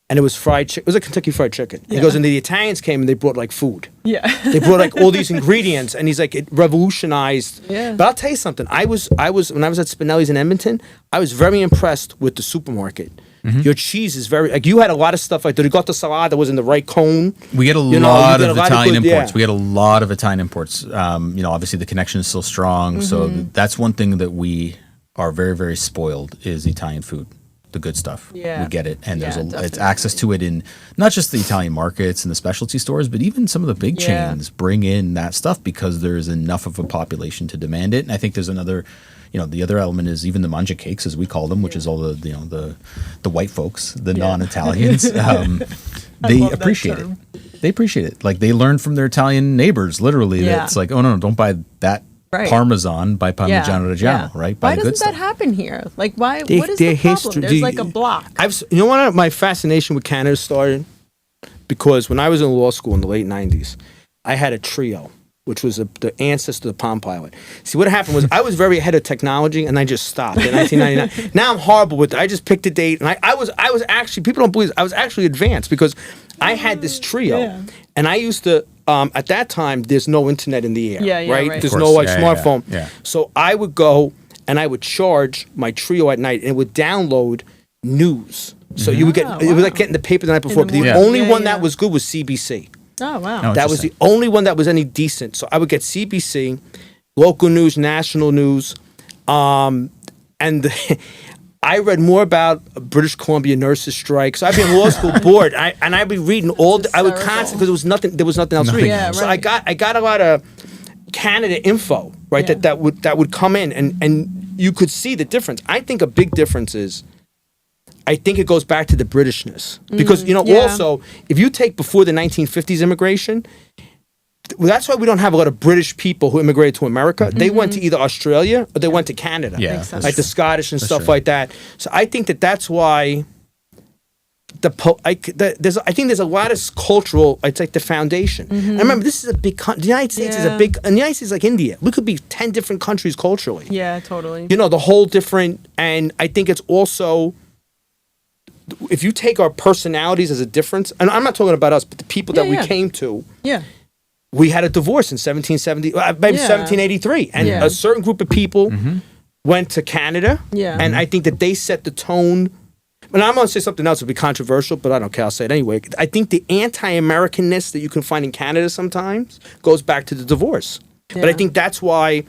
And it was fried chicken. It was a Kentucky Fried Chicken. He Yeah. goes, and the Italians came and they brought like food. Yeah. They brought like all these ingredients, and he's like, it revolutionized. Yeah. But I'll tell you something. I was when I was at Spinelli's in Edmonton, I was very impressed with the supermarket. Mm-hmm. Your cheese is very like you had a lot of stuff like the ricotta salad that was in the right cone. We get a You know, lot you get of a lot of Italian good- imports. yeah. We get a lot of Italian imports. Obviously the connection is still strong. So that's one thing that we are very, very spoiled is Italian food. the good stuff. Yeah. We get it, and Yeah, there's it's definitely. access to it in not just the Italian markets and the specialty stores, but even some of the big Yeah. chains bring in that stuff because there's enough of a population to demand it. And I think there's another, the other element is even the manja cakes, as we call them, which is all the white folks, the non-Italians. They love that appreciate term. it. They appreciate it. Like they learn from their Italian neighbors, literally. Yeah. That it's like, oh no, don't buy that Right. Parmesan, buy Parmigiano Reggiano, right? Buy Why the good doesn't that stuff. happen here? Like, why? They- What is their the problem? history- There's like a block. One of my fascination with Canada started because when I was in law school in the late 90s, I had a trio, which was the ancestor of the Palm Pilot. See, what happened was I was very ahead of technology, and I just stopped in 1999. Now I'm horrible with it. I just picked a date, and I was actually, people don't believe this, I was actually advanced because I had this trio, Yeah. and I used to, at that time, there's no internet in the air, Yeah, yeah, right? right. There's Of no course. like Yeah, smartphone. yeah. So I would go and I would charge my trio at night, and it would download news. So you would get, Oh, it was like wow. getting the paper the night before. the But the morning. only Yeah, one yeah. that was good was CBC. Oh wow. No. That was the Interesting. only one that was any decent. So I would get CBC, local news, national news, and I read more about British Columbia nurses' strike. So I'd be in law school bored, and I'd be reading all. I would hysterical. constantly because there was nothing else to read. Yeah, So right. I got a lot of Canada info, right? Yeah. That would come in, and you could see the difference. I think a big difference is. I think it goes back to the Britishness because yeah. also if you take before the 1950s immigration, well, that's why we don't have a lot of British people who immigrated to America. They went to either Australia or they went to Canada, Yeah, Makes sense. like the Scottish and stuff true. like that. So I think that's why I think there's a lot of cultural. It's like the foundation. And remember, this is a big. The United States is a Yeah. big. And the United States is like India. We could be 10 different countries culturally. Yeah, totally. The whole different. And I think it's also. If you take our personalities as a difference, and I'm not talking about us, but the people that Yeah. we came to, Yeah. we had a divorce in 1770, maybe Yeah. 1783, and Yeah. a certain group of people went to Canada, Yeah. and I think that they set the tone. And I'm going to say something else that would be controversial, but I don't care. I'll say it anyway. I think the anti-Americanness that you can find in Canada sometimes goes back to the divorce. But I Yeah. think that's why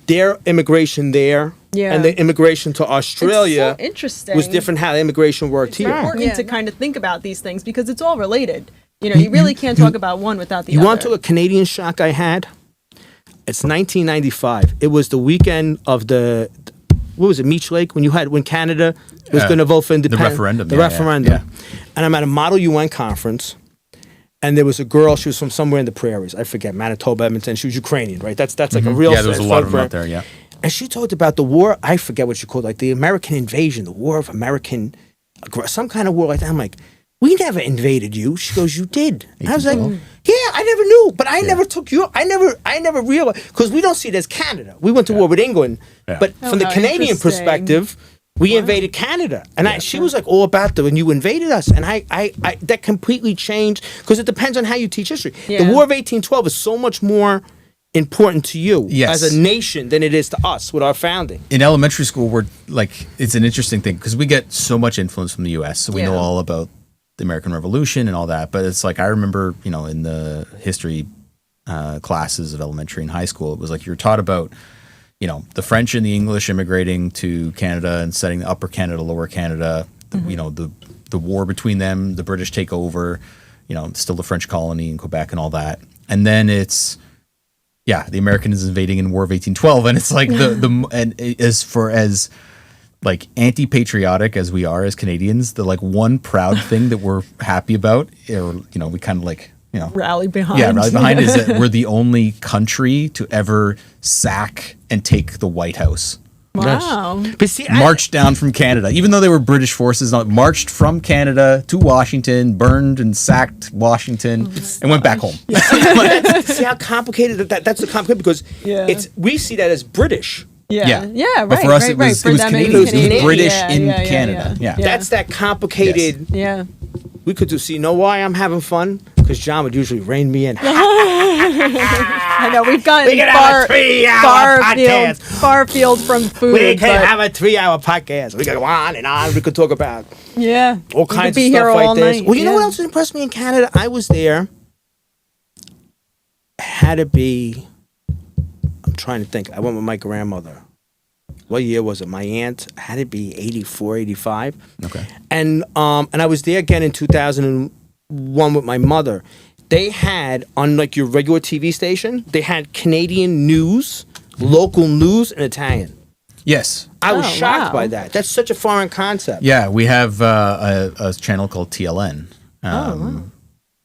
their immigration there Yeah. and the immigration to Australia It's so interesting. was different how the immigration worked It's here. important to kind of think about these things because it's all related. You really can't talk about one without the You other. want to know a Canadian shock I had? It's 1995. It was the weekend of what was it, Meech Lake, when Canada was going to vote for independence. referendum, The yeah, yeah, referendum. yeah. And I'm at a Model UN conference, and there was a girl, she was from somewhere in the prairies. I forget, Manitoba, Edmonton. She was Ukrainian, right? That's like a real Yeah, there was a lot of them out there. Yeah. And she talked about the war, I forget what she called it, like the American invasion, the war of American, some kind of war like that. I'm like, we never invaded you. She goes, you did. And I was like, 1812? yeah, I never knew, but I never took you. I never realized, because we don't see it as Canada. We went to war with England, Yeah. but from the how Canadian interesting. perspective, we invaded Canada. And she was like all about when you invaded us. And I that completely changed, because it depends on how you teach history. The Yeah. War of 1812 is so much more important to you Yes. as a nation than it is to us with our founding. In elementary school, we're like, it's an interesting thing because we get so much influence from the U.S. So we know Yeah. all about the American Revolution and all that. But it's like, I remember, in the history classes of elementary and high school, it was like you're taught about, the French and the English immigrating to Canada and setting the Upper Canada, Lower Canada, the war between them, the British take over, still the French colony in Quebec and all that. And then it's, the Americans invading in War of 1812, and it's like and as like anti-patriotic as we are as Canadians, the like one proud thing that we're happy about, or we kind of like rally behind. rally behind is that we're the only country to ever sack and take the White House. Wow. But see, Marched down from Canada, even though they were British forces, marched from Canada to Washington, burned and sacked Washington, and went back home. see how complicated that's the complicated, because Yeah. we see that as British. Yeah. Yeah. Right. But for us, right, it was, right. it was For them, Canadian. it was It was Canadian. British Yeah, in yeah, yeah, Canada. yeah. Yeah. That's that complicated. Yeah. We could do. See, you know why I'm having fun? Because John would usually rein me in. I know we've gotten We could have a 3-hour podcast. far field from food. We can but have a 3-hour podcast. We could go on and on. We could talk about yeah, all We could kinds be of here stuff all like this. night. Well, you know Yeah. what else impressed me in Canada? I was there. Had to be. I'm trying to think. I went with my grandmother. what year was it? My aunt had to be 84, 85. Okay. And I was there again in 2001 with my mother. They had, on like your regular TV station, they had Canadian news, local news in Italian. Yes. I was Oh, shocked wow. by that. That's such a foreign concept. Yeah, we have a channel called TLN.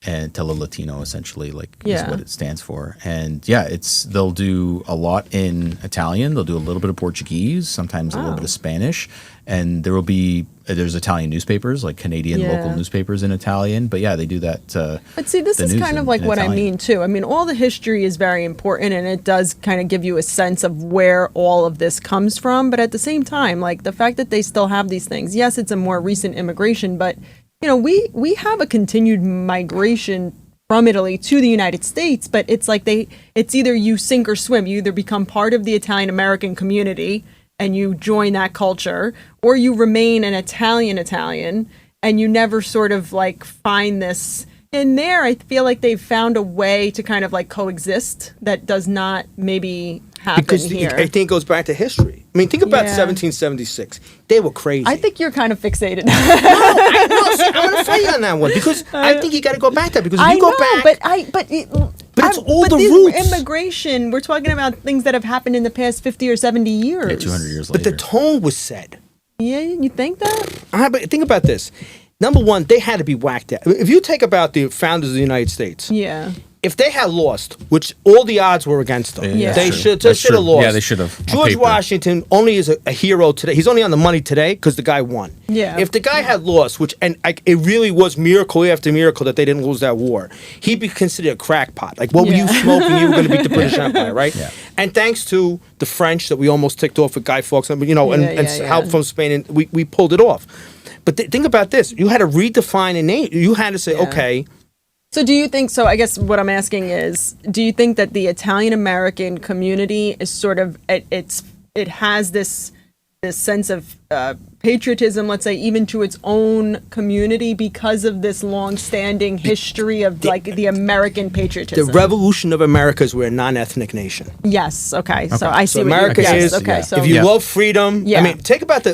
And Tele Latino, essentially, like Yeah. is what it stands for. And yeah, they'll do a lot in Italian. They'll do a little bit of Portuguese, sometimes a little bit of Spanish, and there's Italian newspapers, like Canadian local Yeah. newspapers in Italian. But yeah, they do that. But see, this the is news kind of in- like in what I Italian. mean too. I mean, all the history is very important, and it does kind of give you a sense of where all of this comes from. But at the same time, like the fact that they still have these things. Yes, it's a more recent immigration, but you know, we have a continued migration from Italy to the United States. But it's like it's either you sink or swim. You either become part of the Italian American community and you join that culture, or you remain an Italian and you never sort of like find this. In there, I feel like they've found a way to kind of like coexist that does not maybe happen Because here. I think it goes back to history. I mean, think about Yeah. 1776. They were crazy. I think you're kind of fixated. I'm going to fight you on that one because I think you got to go back there because if I you go know, back, but it's all but the this roots. Immigration, we're talking about things that have happened in the past 50 or 70 years. Yeah, 200 years but later. the tone was set. Yeah, you think that? But think about this. Number one, they had to be whacked out. If you take about the founders of the United States, Yeah. if they had lost, which all the odds were against them, Yeah. they That's should That's have true. lost. Yeah, they should have, on George paper. Washington only is a hero today. He's only on the money today because the guy won. Yeah. If the guy had lost, it really was miracle after miracle that they didn't lose that war, he'd be considered a crackpot. Like, what were you Yeah. smoking? You were going to beat the British Empire, right? Yeah. And thanks to the French that we almost ticked off with Guy Fawkes, and Yeah. help from Spain, and we pulled it off. But think about this: you had to redefine a name. You had to say, Yeah. okay. So do you think, so I guess what I'm asking is, do you think that the Italian American community is sort of, it has this sense of patriotism, let's say, even to its own community because of this long-standing history of like the American The patriotism? revolution of America is we're a non-ethnic nation. Yes. Okay. So I see So what America you're, yes, is, okay. yeah. So if you Yeah. love freedom, Yeah. I mean, think about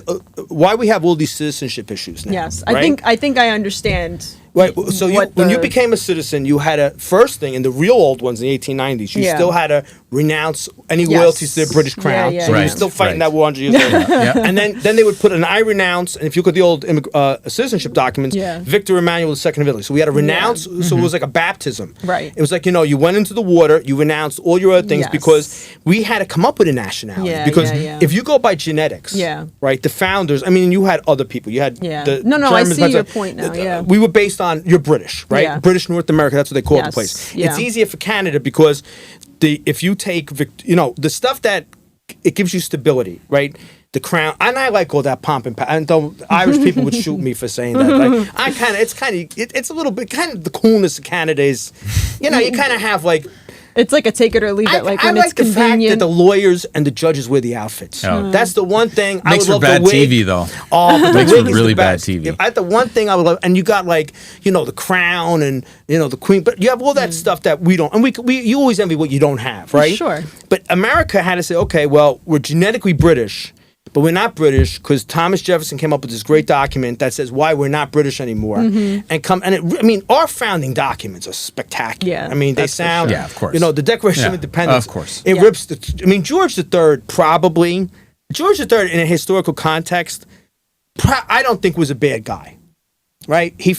why we have all these citizenship issues now. yes, right? I think I understand. Right. So what when you the- became a citizen, you had a first thing in the real old ones in the 1890s. You Yeah. still had to renounce any Yes. loyalties to the British Yeah, crown. yeah, So yeah. you're still fighting Right. that war 100 years later. Yeah. And then they would put an I renounce, and if you look at the old citizenship documents, Yeah. Victor Emmanuel II of Italy. So we had to renounce. So it was like a baptism. Right. It was like you went into the water, you renounced all your other things Yes. because we had to come up with a nationality. Yeah, because yeah, yeah. if you go by genetics, Yeah. right, the founders. I mean, you had other people. You had Yeah. the No, I Germans, see your but- point now, yeah. We were based on you're British, right? Yeah. British North America. That's what they call the Yes, place. yeah. It's easier for Canada because if you take the stuff that it gives you stability, right? The crown, and I like all that pomp and and Irish people would shoot me for saying that. Like, it's a little bit kind of the coolness of Canada is, you kind of have like. It's like a take it or leave it. Like when I like it's the fact that convenient. the lawyers and the judges wear the outfits. Oh. That's the one thing I Makes would for love. bad the wig. TV, though. Oh, but the Makes for wig is really the bad best. TV. The one thing I would love, and you got like the crown and the queen, but you have all that stuff that we don't, and you always envy what you don't have, right? Sure. But America had to say, okay, well, we're genetically British. But we're not British because Thomas Jefferson came up with this great document that says why we're not British anymore. Our founding documents are spectacular. Yeah, I mean, they that's for sound. sure. Yeah, of course. The Declaration of Yeah, Independence. of course. It Yeah. rips George III probably. George III in a historical context, I don't think was a bad guy, right? He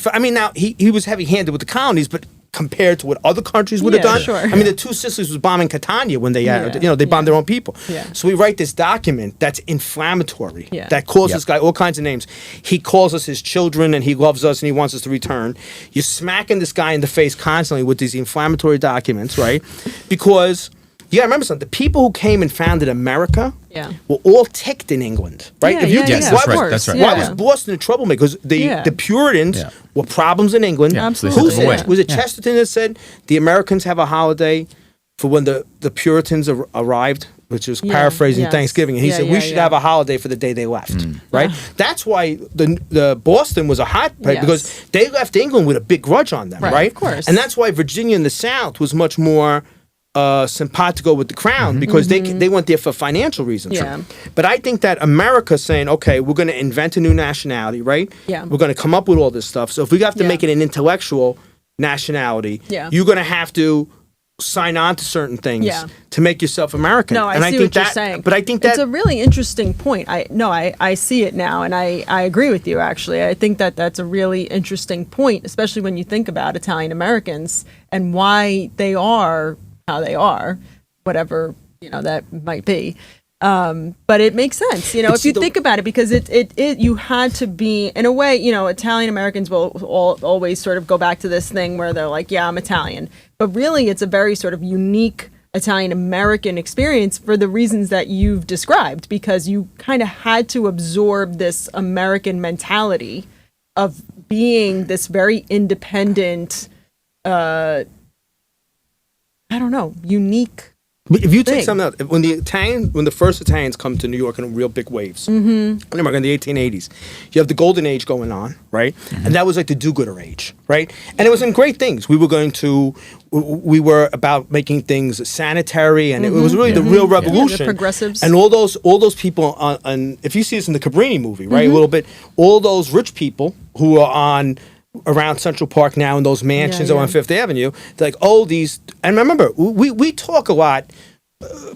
was heavy-handed with the colonies, but compared to what other countries would have Yeah, done, sure. I mean, the two Sicilies was bombing Catania when they Yeah, they bombed their own people. Yeah. So we write this document that's inflammatory, Yeah. that calls Yep. this guy all kinds of names. He calls us his children, and he loves us, and he wants us to return. You're smacking this guy in the face constantly with these inflammatory documents, right? Because you got to remember something: the people who came and founded America Yeah. were all ticked in England, right? Yeah, If you yeah, think- Yes, yeah, that's of right, course, that's right. Why yeah. was Boston a troublemaker? Because Yeah. the Puritans Yeah. were problems in England. Yeah, Absolutely. so Who they took said them it? away. Was it Yeah. Chesterton that said the Americans have a holiday for when the Puritans arrived, which was Yeah, paraphrasing yes. Thanksgiving? And he Yeah, said yeah, we should yeah. have a holiday for the day they left, right? That's why the Boston was a hotbed Yes. because they left England with a big grudge on them, Right, right? of course. And that's why Virginia in the South was much more simpatico with the crown because they went there for financial reasons. Yeah. But I think that America's saying, okay, we're going to invent a new nationality, right? Yeah. We're going to come up with all this stuff. So if we have to Yeah. make it an intellectual nationality, Yeah. you're going to have to sign on to certain things Yeah. to make yourself American. No, I and see think what you're that, saying. But I think that it's a really interesting point. I see it now, and I agree with you. Actually, I think that that's a really interesting point, especially when you think about Italian Americans and why they are how they are, whatever that might be. But it makes sense, if you think about it, because it you had to be, in a way, Italian Americans will always sort of go back to this thing where they're like, yeah, I'm Italian. But really, it's a very sort of unique Italian American experience for the reasons that you've described, because you kind of had to absorb this American mentality of being this very independent, I don't know, unique. if you take thing. something else, when the first Italians come to New York in real big waves, in America in the 1880s, you have the golden age going on, right? And that was like the do-gooder age, right? And it was in great things. We were about making things sanitary, and it was really the real revolution. the progressives. And all those people on if you see this in the Cabrini movie, right? A little bit, all those rich people who are on around Central Park now in those mansions Yeah, on Fifth Avenue, they're like, oh, these. And remember, we talk a lot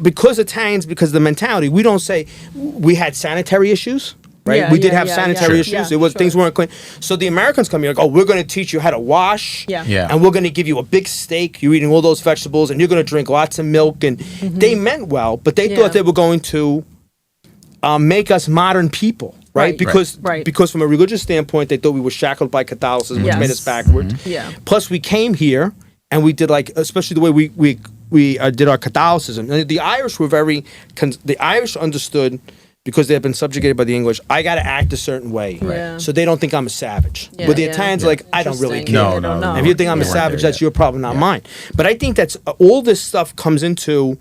because Italians, because of the mentality. We don't say we had sanitary issues. Right, Yeah, we did yeah, have yeah, sanitary yeah. issues. Yeah, It was sure. things weren't clean. So the Americans come here like, oh, we're going to teach you how to wash. Yeah. Yeah. And we're going to give you a big steak. You're eating all those vegetables, and you're going to drink lots of milk. And they meant well, but they Yeah. thought they were going to make us modern people. Right? Right. Because Right. from a religious standpoint, they thought we were shackled by Catholicism, which Yes. made us backward. Yeah. Plus, we came here and we did especially the way we did our Catholicism. And the Irish were the Irish understood because they had been subjugated by the English. I got to act a certain way, Yeah. so they don't think I'm a savage. Yeah, but the yeah. Italians are like, I don't really Interesting. care. Yeah, they don't know. If you think I'm a Yeah. savage, There that's yet. your problem, not mine. But I think that's all this stuff comes into.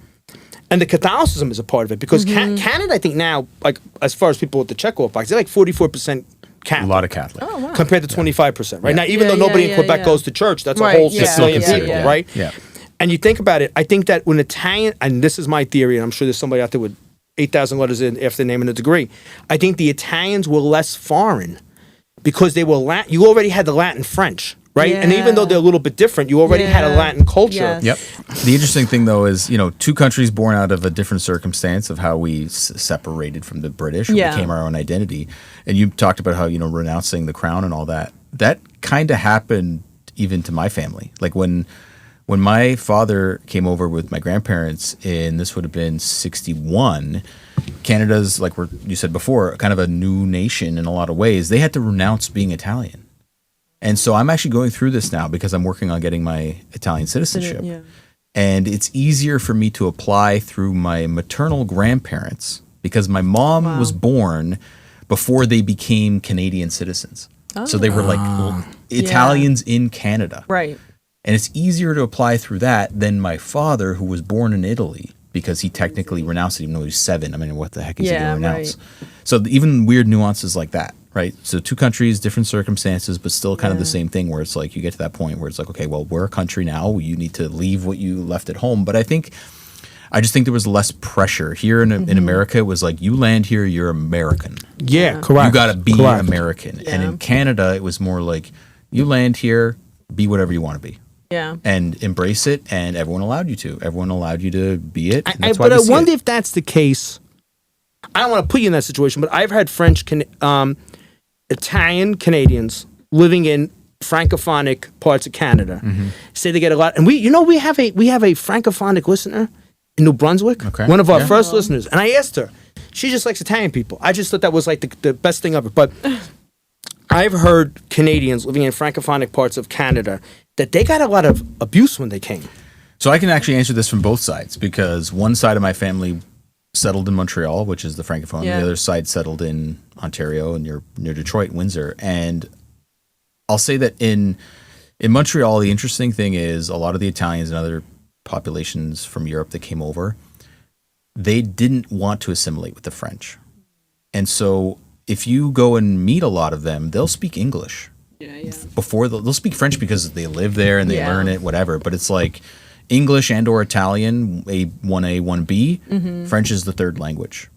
And the Catholicism is a part of it because Canada, I think now, like as far as people with the checkoff box, they're like 44% A Catholic. lot of Catholic. Oh, wow. Compared to 25%, right? Now, even Yeah, though nobody yeah, in Quebec yeah. goes to church, that's Right, a whole yeah, 6 million yeah, people, yeah. right? Yeah. And you think about it, I think that when Italian, and this is my theory, and I'm sure there's somebody out there with 8,000 letters in after naming a degree, I think the Italians were less foreign because they were Latin. You already had the Latin French, right? And even though Yeah. they're a little bit different, you already had a Yeah. Latin culture. Yes. Yep. The interesting thing, though, is two countries born out of a different circumstance of how we separated from the British, or Yeah. became our own identity. And you talked about how renouncing the crown and all that. That kind of happened even to my family. Like when my father came over with my grandparents, and this would have been 61. Canada's, like you said before, kind of a new nation in a lot of ways. They had to renounce being Italian. And so I'm actually going through this now because I'm working on getting my Italian citizenship. Yeah. And it's easier for me to apply through my maternal grandparents because my mom was born before they became Canadian citizens. So they were like Italians in Canada. Right. And it's easier to apply through that than my father, who was born in Italy, because he technically renounced it even though he was 7. I mean, what the heck is he Yeah, going to renounce? right. So even weird nuances like that, right? So 2 countries, different circumstances, but still kind of the Yeah. same thing where it's like you get to that point where it's like, okay, well, we're a country now. You need to leave what you left at home. But I just think there was less pressure. Here in America, it was like, you land here, you're American. Yeah, correct. You got to be Correct. American. And Yeah. in Canada, it was more like, you land here, be whatever you want to be. Yeah. And embrace it, and everyone allowed you to. Everyone allowed you to be it. and that's why But I we see wonder it. if that's the case. I don't want to put you in that situation, but I've had Italian Canadians living in francophonic parts of Canada say they get a lot, and we have a francophonic listener in New Brunswick, Okay. one of our Yeah. first listeners, and I asked her. She just likes Italian people. I just thought that was like the best thing ever. But I've heard Canadians living in francophonic parts of Canada that they got a lot of abuse when they came. So I can actually answer this from both sides because one side of my family settled in Montreal, which is the Francophone. Yeah. The other side settled in Ontario and near Detroit, Windsor. And I'll say that in Montreal, the interesting thing is a lot of the Italians and other populations from Europe that came over, they didn't want to assimilate with the French. And so if you go and meet a lot of them, they'll speak English. Yeah. Before they'll speak French because they live there and they Yeah. learn it, whatever. But it's like English and or Italian, A1A, 1B. French is the third language.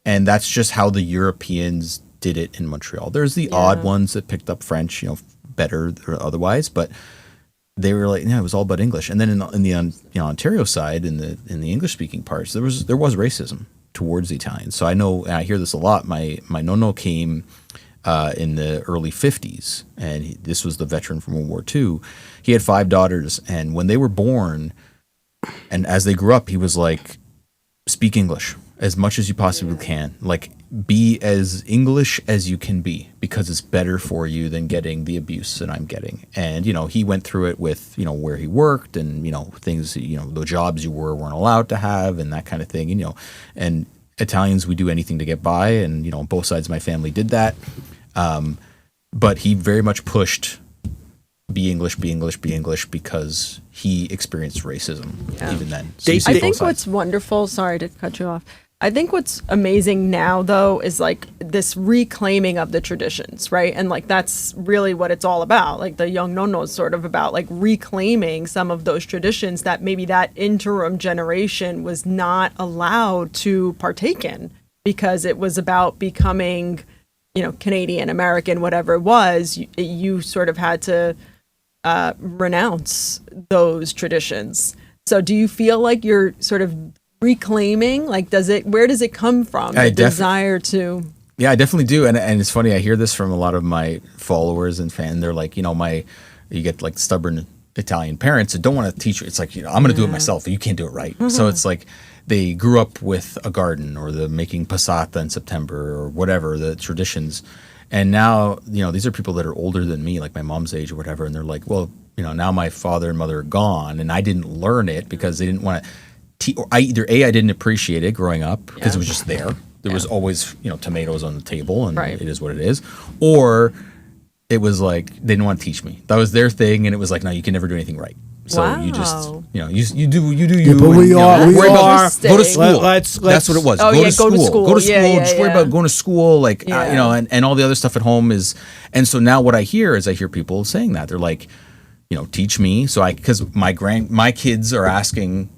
And that's just how the Europeans did it in Montreal. There's the odd ones that picked up French, better or otherwise, but they were like, it was all about English. And then in the Ontario side, in the English speaking parts, there was racism towards the Italians. So I know, and I hear this a lot. My Nonno came in the early 50s, and this was the veteran from World War II. He had 5 daughters, and when they were born, and as they grew up, he was like, speak English as much as you possibly can. Like, be as English as you can be, because it's better for you than getting the abuse that I'm getting. And, he went through it with, where he worked and, things, the jobs you weren't allowed to have and that kind of thing, and Italians, we do anything to get by. And, both sides of my family did that. But he very much pushed be English, because he experienced racism even then. So I think what's wonderful, sorry to cut you off. I think what's amazing now, though, is like this reclaiming of the traditions, right? And like that's really what it's all about. Like the Young Nono is sort of about like reclaiming some of those traditions that maybe that interim generation was not allowed to partake in, because it was about becoming, Canadian, American, whatever it was. You sort of had to renounce those traditions. So do you feel like you're sort of reclaiming, like where does it come from, the desire to? Yeah, I definitely do. And it's funny, I hear this from a lot of my followers and fans. They're like, you get like stubborn Italian parents that don't want to teach you. It's like, I'm going to do it myself. You can't do it right. So it's like they grew up with a garden or the making passata in September or whatever, the traditions. And now, these are people that are older than me, like my mom's age or whatever. And they're like, well, now my father and mother are gone and I didn't learn it because they didn't want to. I didn't appreciate it growing up because it was just there. There was always, tomatoes on the table and it is what it is. Or it was like, they didn't want to teach me. That was their thing. And it was like, no, you can never do anything right. So you just, you do you. But we are. Go to school. That's what it was. Oh, go to school. Go to school. Yeah, just worry about going to school. And all the other stuff at home is. And so now what I hear is people saying that. They're like, teach me. So because my kids are asking,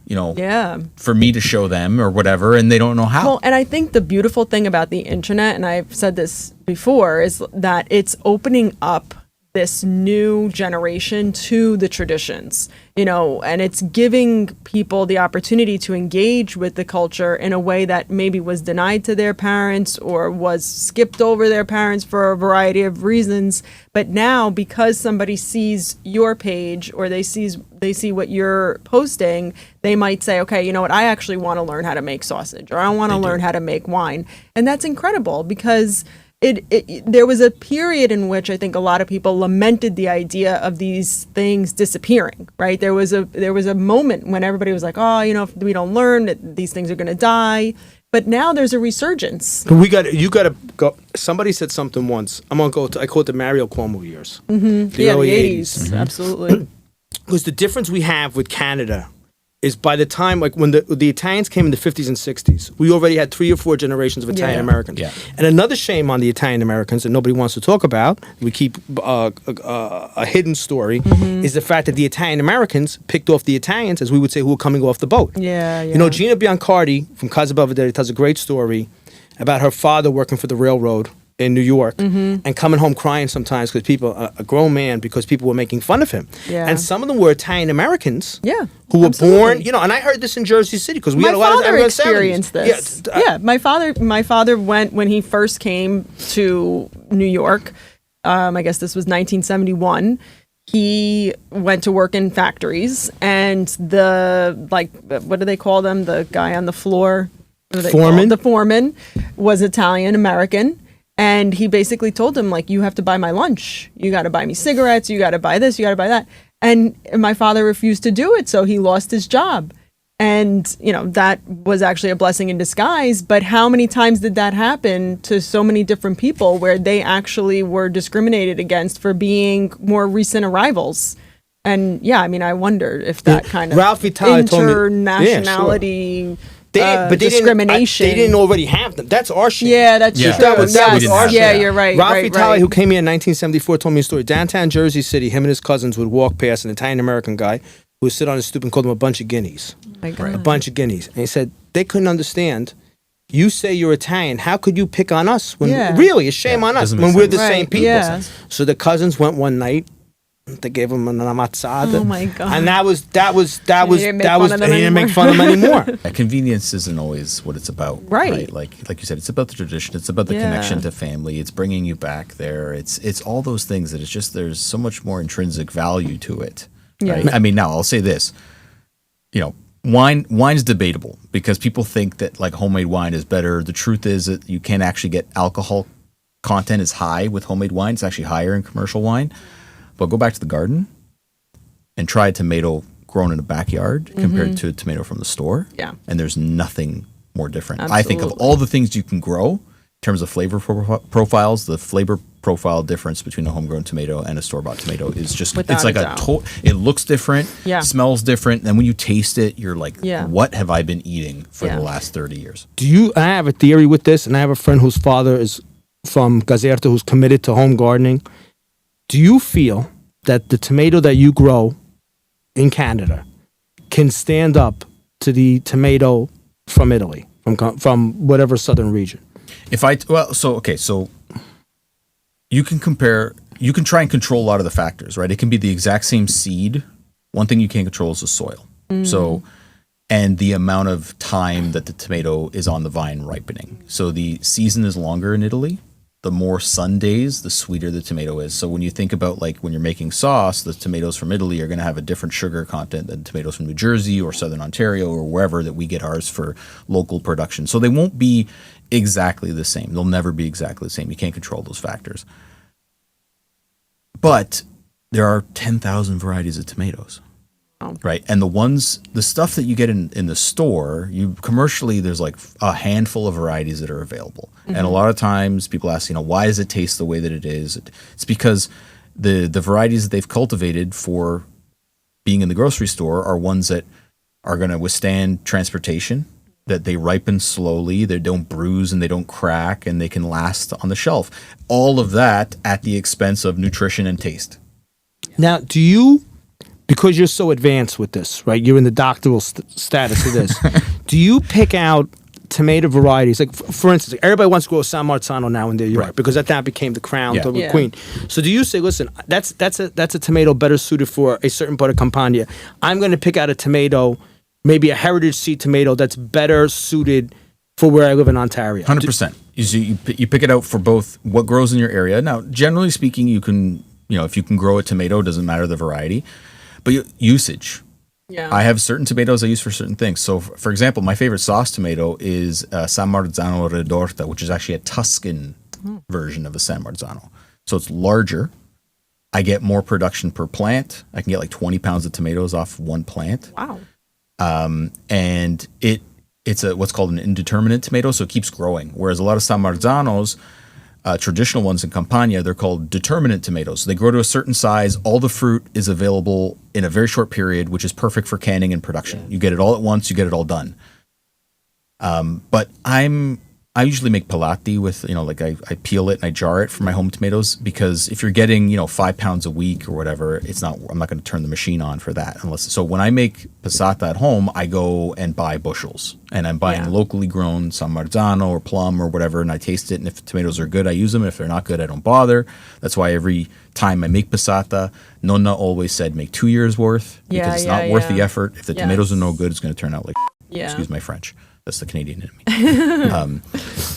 for me to show them or whatever, and they don't know how. Well, and I think the beautiful thing about the internet, and I've said this before, is that it's opening up this new generation to the traditions, and it's giving people the opportunity to engage with the culture in a way that maybe was denied to their parents or was skipped over their parents for a variety of reasons. But now, because somebody sees your page or they see what you're posting, they might say, okay, you know what, I actually want to learn how to make sausage, or I want to learn how to make wine. And that's incredible, because there was a period in which I think a lot of people lamented the idea of these things disappearing, right? There was a moment when everybody was like, oh, if we don't learn, these things are going to die. But now there's a resurgence. You got to go. Somebody said something once. I'm going to go to, I call it the Mario Cuomo years. Mm-hmm. The early 80s. Mm-hmm. Absolutely. Because the difference we have with Canada is by the time, like when the Italians came in the 50s and 60s, we already had 3 or 4 generations of Italian Americans. Yeah. And another shame on the Italian Americans that nobody wants to talk about, we keep a hidden story, is the fact that the Italian Americans picked off the Italians, as we would say, who were coming off the boat. Yeah. Gina Biancardi from Casa Belvedere tells a great story about her father working for the railroad in New York and coming home crying sometimes because people, a grown man, because people were making fun of him. Yeah. And some of them were Italian Americans who were born, and I heard this in Jersey City because we had a lot of father experienced this. My father went when he first came to New York. I guess this was 1971. He went to work in factories, and what do they call them? The guy on the floor, foreman. The foreman was Italian American. And he basically told him, like, you have to buy my lunch. You got to buy me cigarettes. You got to buy this. You got to buy that. And my father refused to do it. So he lost his job. And, that was actually a blessing in disguise. But how many times did that happen to so many different people where they actually were discriminated against for being more recent arrivals? And I wonder if that kind of internationality... discrimination. They didn't already have them. That's our shit. Yeah, that's true. That was our shit. Yeah, you're right. Ralph Vitale, who came here in 1974, told me a story. Downtown Jersey City, him and his cousins would walk past an Italian American guy who would sit on his stoop and called them a bunch of guineas. My God. A bunch of guineas. And he said they couldn't understand. You say you're Italian. How could you pick on us? When really, it's shame on us doesn't when make we're sense. the same Right, people. yeah. So the cousins went one night. They gave him an amazzata. Oh my God. And that was didn't make fun of them and he didn't make anymore. fun of them anymore. Yeah, convenience isn't always what it's about, Right. Like you said, it's about the tradition. It's about the Yeah. connection to family. It's bringing you back there. It's all those things that it's just there's so much more intrinsic value to it. Yeah. Right? I mean, now I'll say this. Wine's debatable because people think that like homemade wine is better. The truth is that you can actually get alcohol content is high with homemade wine. It's actually higher in commercial wine. But go back to the garden and try a tomato grown in a backyard compared to a tomato from the store. Yeah. And there's nothing more different. I think of Absolutely. all the things you can grow in terms of flavor profiles, the flavor profile difference between a homegrown tomato and a store-bought tomato is just, Without it's like a a, doubt. it looks different, Yeah. smells different. And when you taste it, you're like, Yeah. what have I been eating for Yeah. the last 30 years? I have a theory with this, and I have a friend whose father is from Gazerta who's committed to home gardening. Do you feel that the tomato that you grow in Canada can stand up to the tomato from Italy, from whatever southern region? So you can compare, you can try and control a lot of the factors, right? It can be the exact same seed. One thing you can't control is the soil. So, and the amount of time that the tomato is on the vine ripening. So the season is longer in Italy. The more sun days, the sweeter the tomato is. So when you think about like when you're making sauce, the tomatoes from Italy are going to have a different sugar content than tomatoes from New Jersey or Southern Ontario or wherever that we get ours for local production. So they won't be exactly the same. They'll never be exactly the same. You can't control those factors. But there are 10,000 varieties of tomatoes. Right. And the stuff that you get in the store, commercially, there's like a handful of varieties that are available. And a lot of times people ask, why does it taste the way that it is? It's because the varieties that they've cultivated for being in the grocery store are ones that are going to withstand transportation, that they ripen slowly, they don't bruise and they don't crack, and they can last on the shelf. All of that at the expense of nutrition and taste. Now, do you, because you're so advanced with this, right? You're in the doctoral status of this. Do you pick out tomato varieties? Like, for instance, everybody wants to grow San Marzano now in their yard because that became the crown Yeah. to the Yeah. queen. So do you say, listen, that's a tomato better suited for a certain part of Campania. I'm going to pick out a tomato, maybe a heritage seed tomato that's better suited for where I live in Ontario. 100%. You pick it out for both what grows in your area. Now, generally speaking, you can, if you can grow a tomato, it doesn't matter the variety. But usage. Yeah. I have certain tomatoes I use for certain things. So, for example, my favorite sauce tomato is San Marzano Ridorta, which is actually a Tuscan version of a San Marzano. So it's larger. I get more production per plant. I can get like 20 pounds of tomatoes off one plant. Wow. And it's what's called an indeterminate tomato, so it keeps growing. Whereas a lot of San Marzanos, traditional ones in Campania, they're called determinate tomatoes. So they grow to a certain size. All the fruit is available in a very short period, which is perfect for canning and production. You get it all at once. You get it all done. But I usually make pelati with, I peel it and I jar it for my home tomatoes, because if you're getting, 5 pounds a week or whatever, I'm not going to turn the machine on for that. So when I make passata at home, I go and buy bushels, and I'm buying locally grown San Marzano or plum or whatever, and I taste it. And if tomatoes are good, I use them. If they're not good, I don't bother. That's why every time I make passata, Nonna always said, make 2 years worth, because it's not worth the effort. If the tomatoes are no good, it's going to turn out like, excuse my French. That's the Canadian in me.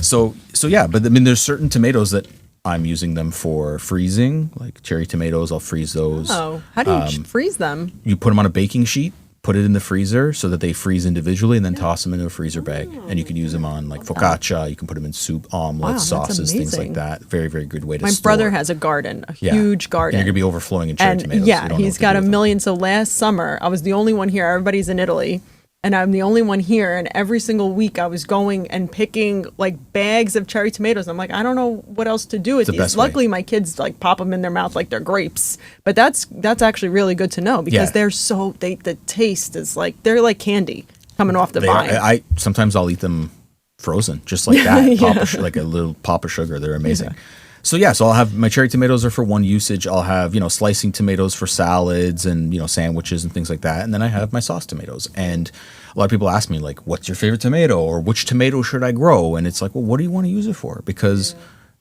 So yeah, but I mean, there's certain tomatoes that I'm using them for freezing, like cherry tomatoes. I'll freeze those. Oh, how do you freeze them? You put them on a baking sheet, put it in the freezer so that they freeze individually, and then toss them into a freezer bag. And you can use them on like focaccia. You can put them in soup, omelets, Wow, that's sauces, things like amazing. that. Very, very good way to My store. brother has a garden, a Yeah. huge garden. And you're going to be overflowing in cherry And tomatoes. so you don't know he's what to got do a with them. million. So last summer, I was the only one here. Everybody's in Italy, and I'm the only one here. And every single week, I was going and picking like bags of cherry tomatoes. I'm like, I don't know what else to do with the these. best way. Luckily, my kids like pop them in their mouth like they're grapes. But that's actually really good to know, because Yeah. the taste is like they're like candy coming off the They are, vine. sometimes I'll eat them frozen, just like that, like a little pop of sugar. They're amazing. So I'll have my cherry tomatoes are for one usage. I'll have, slicing tomatoes for salads and, sandwiches and things like that. And then I have my sauce tomatoes. And a lot of people ask me like, what's your favorite tomato or which tomato should I grow? And it's like, well, what do you want to use it for? Because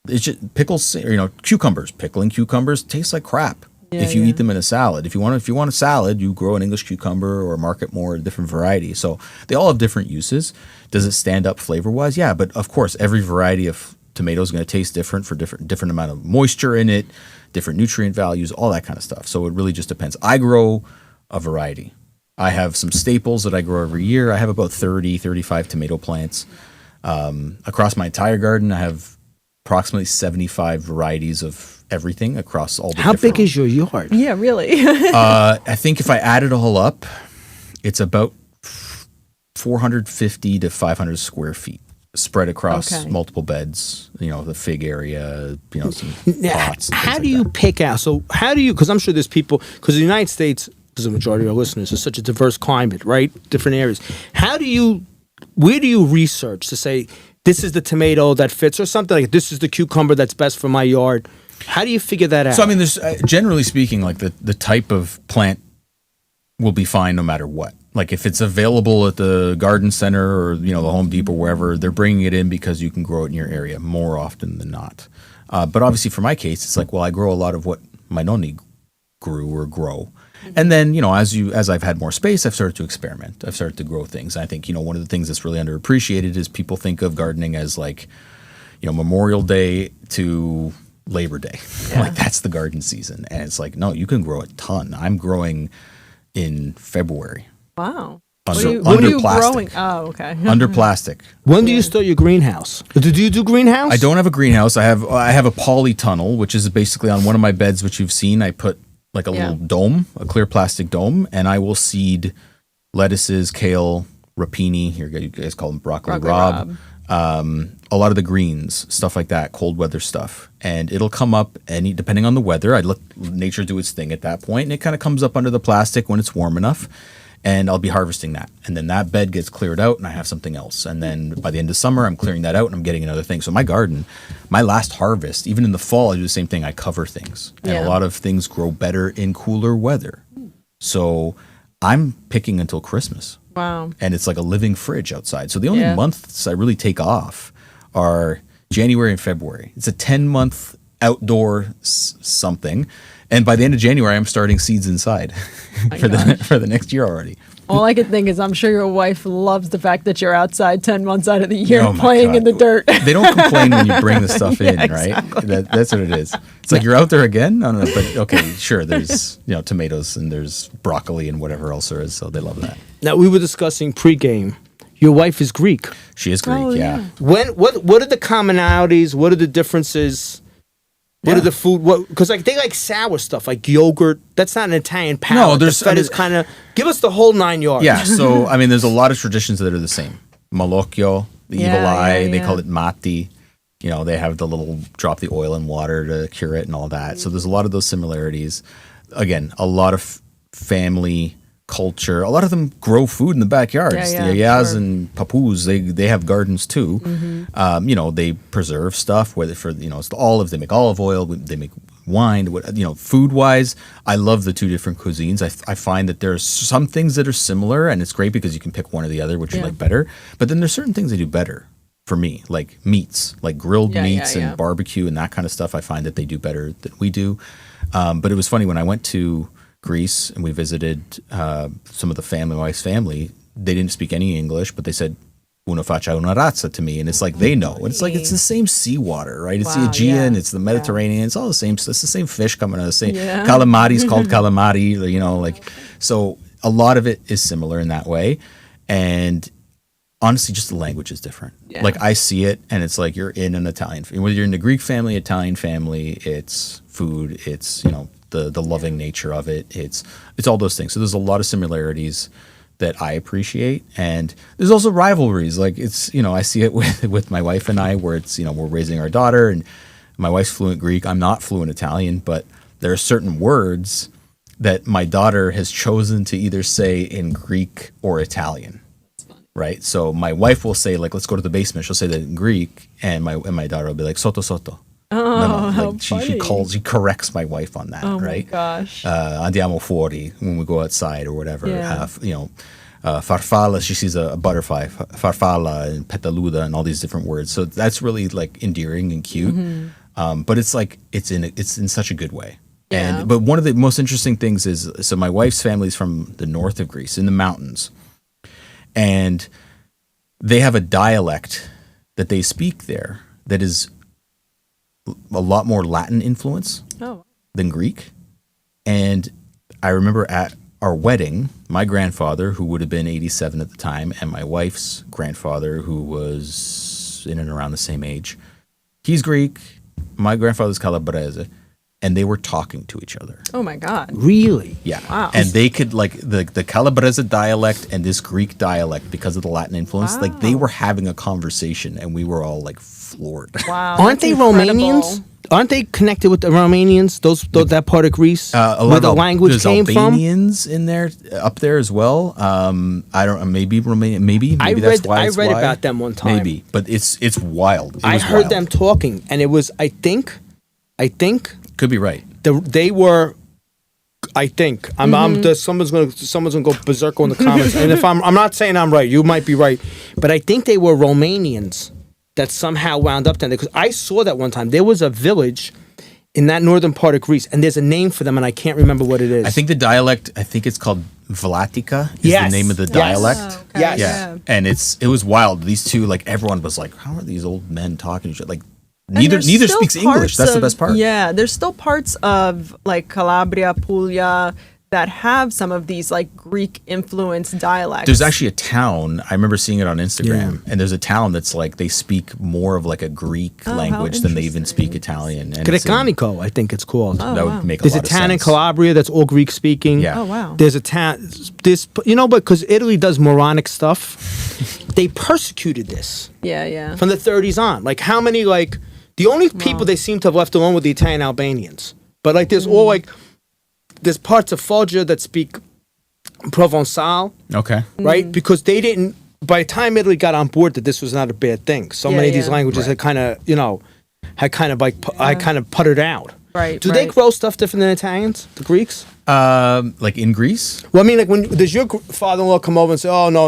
it's just pickles, cucumbers, pickling cucumbers taste like crap. If you eat them in a salad, if you want a salad, you grow an English cucumber or market more a different variety. So they all have different uses. Does it stand up flavor wise? Yeah, but of course, every variety of tomato is going to taste different for different amount of moisture in it, different nutrient values, all that kind of stuff. So it really just depends. I grow a variety. I have some staples that I grow every year. I have about 35 tomato plants. Across my entire garden, I have approximately 75 varieties of everything across all the How different... big is your yard? Yeah, really. I think if I add it all up, it's about 450 to 500 square feet spread across multiple beds, the fig area, some pots. How do you pick out? So how do you, because I'm sure there's people, because the United States, because the majority of our listeners, is such a diverse climate, right? Different areas. Where do you research to say, this is the tomato that fits, or something like this is the cucumber that's best for my yard? How do you figure that out? So, there's generally speaking, like the type of plant will be fine no matter what. Like if it's available at the garden center or, the Home Depot, wherever, they're bringing it in because you can grow it in your area more often than not. But obviously for my case, it's like, well, I grow a lot of what my nonni grew or grow. And then, as I've had more space, I've started to experiment. I've started to grow things. I think, one of the things that's really underappreciated is people think of gardening as like, Memorial Day to Labor Day. Like that's the garden season. And it's like, no, you can grow a ton. I'm growing in February. Wow. Under plastic. Growing? Oh, okay. Under plastic. When do you start your greenhouse? Do you do greenhouse? I don't have a greenhouse. I have a polytunnel, which is basically on one of my beds, which you've seen. I put like a little dome, a clear plastic dome, and I will seed lettuces, kale, rapini. Here you guys call them broccoli rabe. A lot of the greens, stuff like that, cold weather stuff. And it'll come up depending on the weather. I let nature do its thing at that point, and it kind of comes up under the plastic when it's warm enough. And I'll be harvesting that. And then that bed gets cleared out and I have something else. And then by the end of summer, I'm clearing that out and I'm getting another thing. So my garden, my last harvest, even in the fall, I do the same thing. I cover things. And a lot of things grow better in cooler weather. So I'm picking until Christmas. Wow. And it's like a living fridge outside. So the only months I really take off are January and February. It's a 10-month outdoor something. And by the end of January, I'm starting seeds inside for the next year already. All I can think is I'm sure your wife loves the fact that you're outside 10 months out of the year Oh my playing God. in the dirt. They don't complain when you bring the stuff in, exactly. right? That's what it is. It's like, you're out there again? No, but okay, sure, there's tomatoes and there's broccoli and whatever else there is, so they love that. Now, we were discussing pregame. Your wife is Greek. She is Greek, Oh, yeah. What are the commonalities? What are the differences? What are the food? Because they like sour stuff, like yogurt. That's not an Italian palate. there's- the feta is kind of. Give us the whole 9 yards. Yeah, so, there's a lot of traditions that are the same. Malocchio, the evil eye, they call it matti. They have the little drop the oil in water to cure it and all that. So there's a lot of those similarities. Again, a lot of family culture. A lot of them grow food in the backyards. Yeah, The Ayaz sure. and Papus, they have gardens too. They preserve stuff, whether for it's the olives, they make olive oil, they make wine. Food wise, I love the two different cuisines. I find that there's some things that are similar, and it's great because you can pick one or the other, which you like better. But then there's certain things they do better for me, like meats, like grilled meats and barbecue and that kind of stuff. I find that they do better than we do. But it was funny when I went to Greece and we visited some of my wife's family. They didn't speak any English, but they said "una faccia una razza" to me, and it's like they know. And it's like it's the same seawater, right? It's the Aegean, it's the Mediterranean, it's all the same. It's the same fish coming out of the same. Calamari's called calamari, so a lot of it is similar in that way, and honestly, just the language is different. Yeah. Like I see it, and it's like you're in an Italian. Whether you're in the Greek family, Italian family, it's food. It's the loving nature of it. It's all those things. So there's a lot of similarities that I appreciate, and there's also rivalries. Like it's I see it with my wife and I, where it's we're raising our daughter, and my wife's fluent Greek. I'm not fluent Italian, but there are certain words that my daughter has chosen to either say in Greek or Italian. Right, so my wife will say, like, let's go to the basement. She'll say that in Greek, and my daughter will be like, "Sotto sotto," Oh, how she corrects my wife on that, Oh right? my gosh. Andiamo fuori when we go outside or whatever. Yeah. Farfalla, she sees a butterfly, farfalla and petaluda and all these different words. So that's really like endearing and cute. But it's like it's in such a good way. Yeah. But one of the most interesting things is, so my wife's family's from the north of Greece, in the mountains, and they have a dialect that they speak there that is a lot more Latin influence Oh. than Greek. And I remember at our wedding, my grandfather, who would have been 87 at the time, and my wife's grandfather, who was in and around the same age, he's Greek, my grandfather's Calabrese, and they were talking to each other. Oh my God. Really? Yeah. Wow. And they could, like, the Calabrese dialect and this Greek dialect, because of the Latin influence, like, they were having a conversation, and we were all, like, floored. Wow. Aren't they that's incredible. Romanians? Aren't they connected with the Romanians? Those that part of Greece where the language there's came from? Albanians in there, up there as well. I don't know. Maybe Romania. Maybe that's why. I read about them one time. Maybe, but it's wild. It I was heard wild. them talking, and it was I think Could be right. they were. I think someone's gonna go berserk in the comments, and if I'm not saying I'm right, you might be right, but I think they were Romanians that somehow wound up down there, because I saw that one time. There was a village in that northern part of Greece, and there's a name for them, and I can't remember what it is. I think the dialect. I think it's called Vlatica. Is Yes. the name of the Yes. dialect. Oh, okay. Yes. Yeah, and it was wild. These two, like, everyone was like, "How are these old men talking to each other?" Like, And neither there's still speaks English. That's the parts best part. Yeah, there's still parts of like Calabria, Puglia that have some of these like Greek influenced dialects. There's actually a town, I remember seeing it on Instagram, and there's a town that's like, they speak more of like a Greek how language than they even interesting. speak Italian. And it's in- Grecanico, I think it's called. that would make There's a a lot of town in sense. Calabria that's all Greek speaking. Yeah. Oh wow. There's a town, because Italy does moronic stuff. They persecuted this Yeah. from the 30s on. Like, how many, like, the only people they seem to have left alone were the Italian Albanians. But, like, there's all, like, there's parts of Foggia that speak Provençal, Okay. right? Because they didn't, by the time Italy got on board that this was not a bad thing, so Yeah, many of these yeah. languages had kind of, I kind of puttered out. Right. Do they right. grow stuff different than Italians, the Greeks? Like in Greece? Well, I mean, like, when does your father-in-law come over and say, "Oh, no,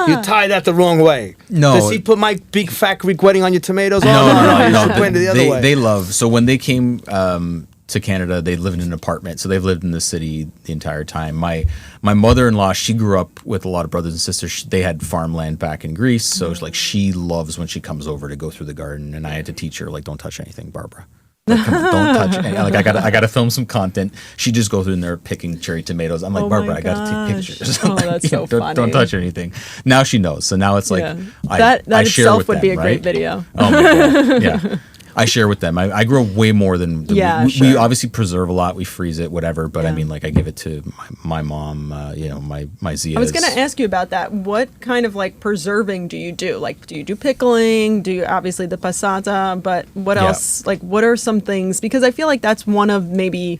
you tie that the wrong way"? No. Does he put my big fat Greek wedding on your tomatoes? No, Oh, you no, should put it the other way. They love, so when they came to Canada, they lived in an apartment. So they've lived in the city the entire time. My mother-in-law, she grew up with a lot of brothers and sisters. They had farmland back in Greece. So it's like, she loves when she comes over to go through the garden. And I had to teach her, like, don't touch anything, Barbara. Like, don't touch it. Like, I gotta film some content. She just goes in there picking cherry tomatoes. I'm like, Oh Barbara, my I gotta take gosh. pictures. Oh, that's so don't funny. touch anything. Now she knows. So now it's like, Yeah. I that share itself with would them, be a great right? video. Oh my God. Yeah. I share with them. I grow way more than Yeah, we sure. obviously preserve a lot. We freeze it, whatever. But I Yeah. mean, like, I give it to my mom, my Zia's. I was going to ask you about that. What kind of like preserving do you do? Like, do you do pickling? Do you obviously the passata? But what Yeah. else? Like, what are some things? Because I feel like that's one of maybe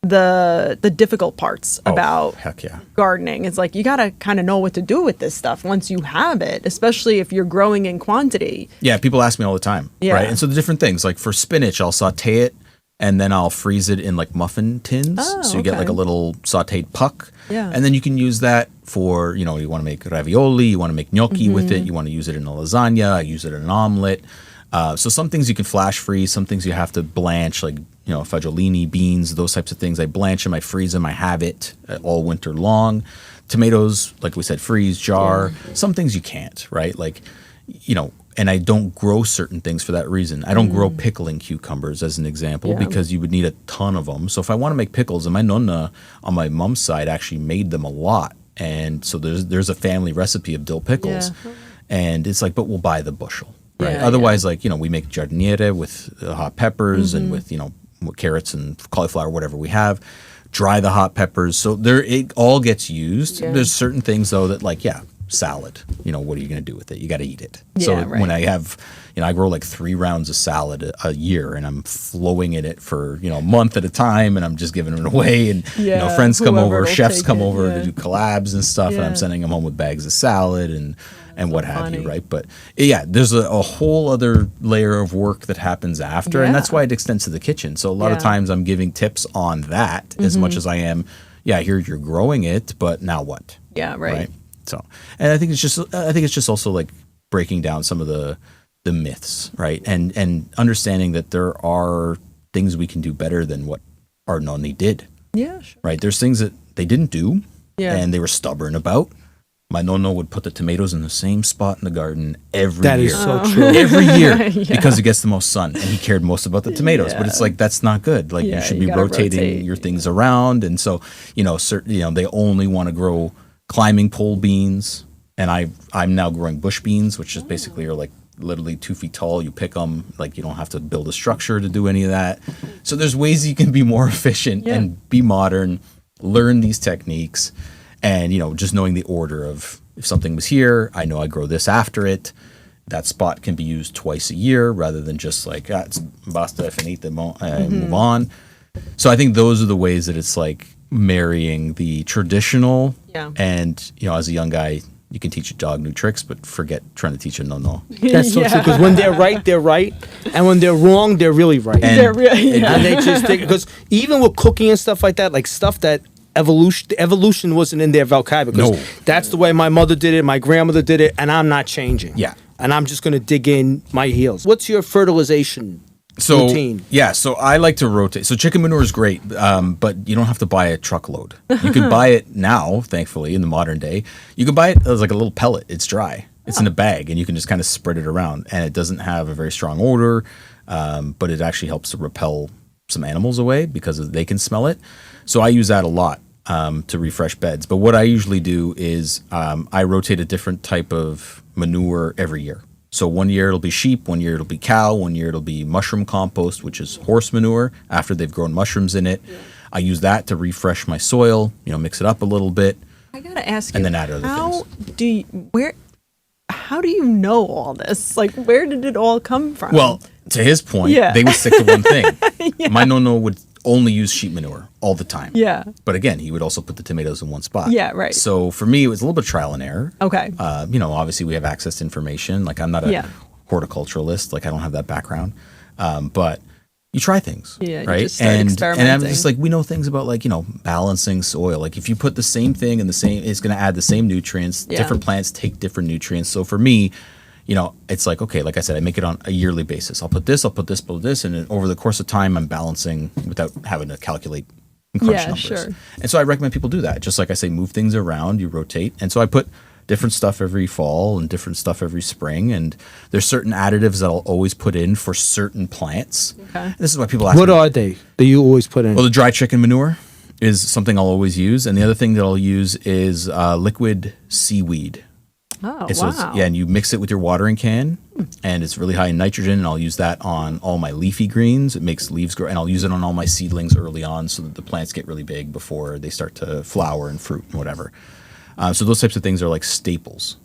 the difficult parts about heck yeah. gardening. It's like you got to kind of know what to do with this stuff once you have it, especially if you're growing in quantity. Yeah, people ask me all the time, Yeah. right? And so the different things, like for spinach, I'll saute it and then I'll freeze it in like muffin tins. Oh, so you get like okay. a little sauteed puck. Yeah. And then you can use that for, you want to make ravioli, you want to make gnocchi with Mm-hmm. it, you want to use it in a lasagna, I use it in an omelet. So some things you can flash freeze, some things you have to blanch, like, fagiolini, beans, those types of things. I blanch them, I freeze them, I have it all winter long. Tomatoes, like we said, freeze, jar. Some things you can't, right? Like, and I don't grow certain things for that reason. I don't grow pickling cucumbers, as an example, Yeah. because you would need a ton of them. So if I want to make pickles, and my nonna on my mom's side actually made them a lot. And so there's a family recipe of dill pickles. Yeah. And it's like, but we'll buy the bushel, right? Yeah, Otherwise, like, we make giardiniere with hot peppers and with, carrots and cauliflower, whatever we have. Dry the hot peppers. So it all gets used. Yeah. There's certain things, though, that, like, salad. What are you going to do with it? You got to eat it. Yeah, So right. when I have, I grow like 3 rounds of salad a year, and I'm flowing in it for, a month at a time, and I'm just giving it away. And, Yeah, friends come whoever over, will chefs take come it, over yeah. to do collabs and stuff, and Yeah. I'm sending them home with bags of salad and what have you, funny. right? But yeah, there's a whole other layer of work that happens after, and that's Yeah. why it extends to the kitchen. So a lot of Yeah. times I'm giving tips on that as much as I am, I hear you're growing it, but now what? Yeah, right. So, and I think it's just also like breaking down some of the myths, right? And understanding that there are things we can do better than what our nonni did, Yeah, sure. right? There's things that they didn't do, Yeah. and they were stubborn about. My nonno would put the tomatoes in the same spot in the garden every That year. is so true. Every year because it gets the most sun, and he cared most about the tomatoes. But Yeah. it's like that's not good. Like Yeah, you should you be gotta rotating rotate. your things around, and so they only want to grow climbing pole beans, and I'm now growing bush beans, which is basically are like literally 2 feet tall. You pick them, like you don't have to build a structure to do any of that. So there's ways you can be more efficient Yeah. and be modern, learn these techniques, and just knowing the order of if something was here, I know I grow this after it. That spot can be used twice a year rather than just like it's basta finita, move on. So I think those are the ways that it's like marrying the traditional Yeah. and as a young guy you can teach a dog new tricks, but forget trying to teach a nonno. That's so true. Because when they're right, and when they're wrong, they're really right. And They're really- yeah. And they just think, because even with cooking and stuff like that, like stuff that evolution wasn't in their vocabulary. Because No. that's the way my mother did it, my grandmother did it, and I'm not changing. Yeah. And I'm just going to dig in my heels. What's your fertilization routine? Yeah, so I like to rotate. So chicken manure is great, but you don't have to buy a truckload. You can buy it now, thankfully, in the modern day. You can buy it as like a little pellet. It's dry. It's in a bag, and you can just kind of spread it around. And it doesn't have a very strong odor, but it actually helps to repel some animals away because they can smell it. So I use that a lot to refresh beds. But what I usually do is I rotate a different type of manure every year. So one year it'll be sheep, one year it'll be cow, one year it'll be mushroom compost, which is horse manure after they've grown mushrooms in it. I use that to refresh my soil, mix it up a little bit. I gotta ask you, And then add other how do you know all this? Like, where did it all come from? Well, to his point, Yeah. they would stick to one thing. My nonno would only use sheep manure all the time. Yeah. But again, he would also put the tomatoes in one spot. Yeah, right. So for me, it was a little bit of trial and error. Okay. Obviously we have access to information. Like I'm not a Yeah. horticulturalist. Like I don't have that background. But you try things. Yeah, you right. just start and I'm experimenting. just like, we know things about like, balancing soil. Like if you put the same thing in it's going to add the same nutrients. Yeah. Different plants take different nutrients. So for me, it's like, okay, like I said, I make it on a yearly basis. I'll put this, put this. And then over the course of time, I'm balancing without having to calculate and crunch Yeah, numbers. sure. And so I recommend people do that. Just like I say, move things around, you rotate. And so I put different stuff every fall and different stuff every spring. And there's certain additives that I'll always put in for certain plants. Okay. This is why people ask What me. are they that you always put in? Well, the dry chicken manure is something I'll always use. And the other thing that I'll use is liquid seaweed. Oh, And so wow. and you mix it with your watering can, and it's really high in nitrogen. And I'll use that on all my leafy greens. It makes leaves grow, and I'll use it on all my seedlings early on, so that the plants get really big before they start to flower and fruit and whatever. So those types of things are like staples,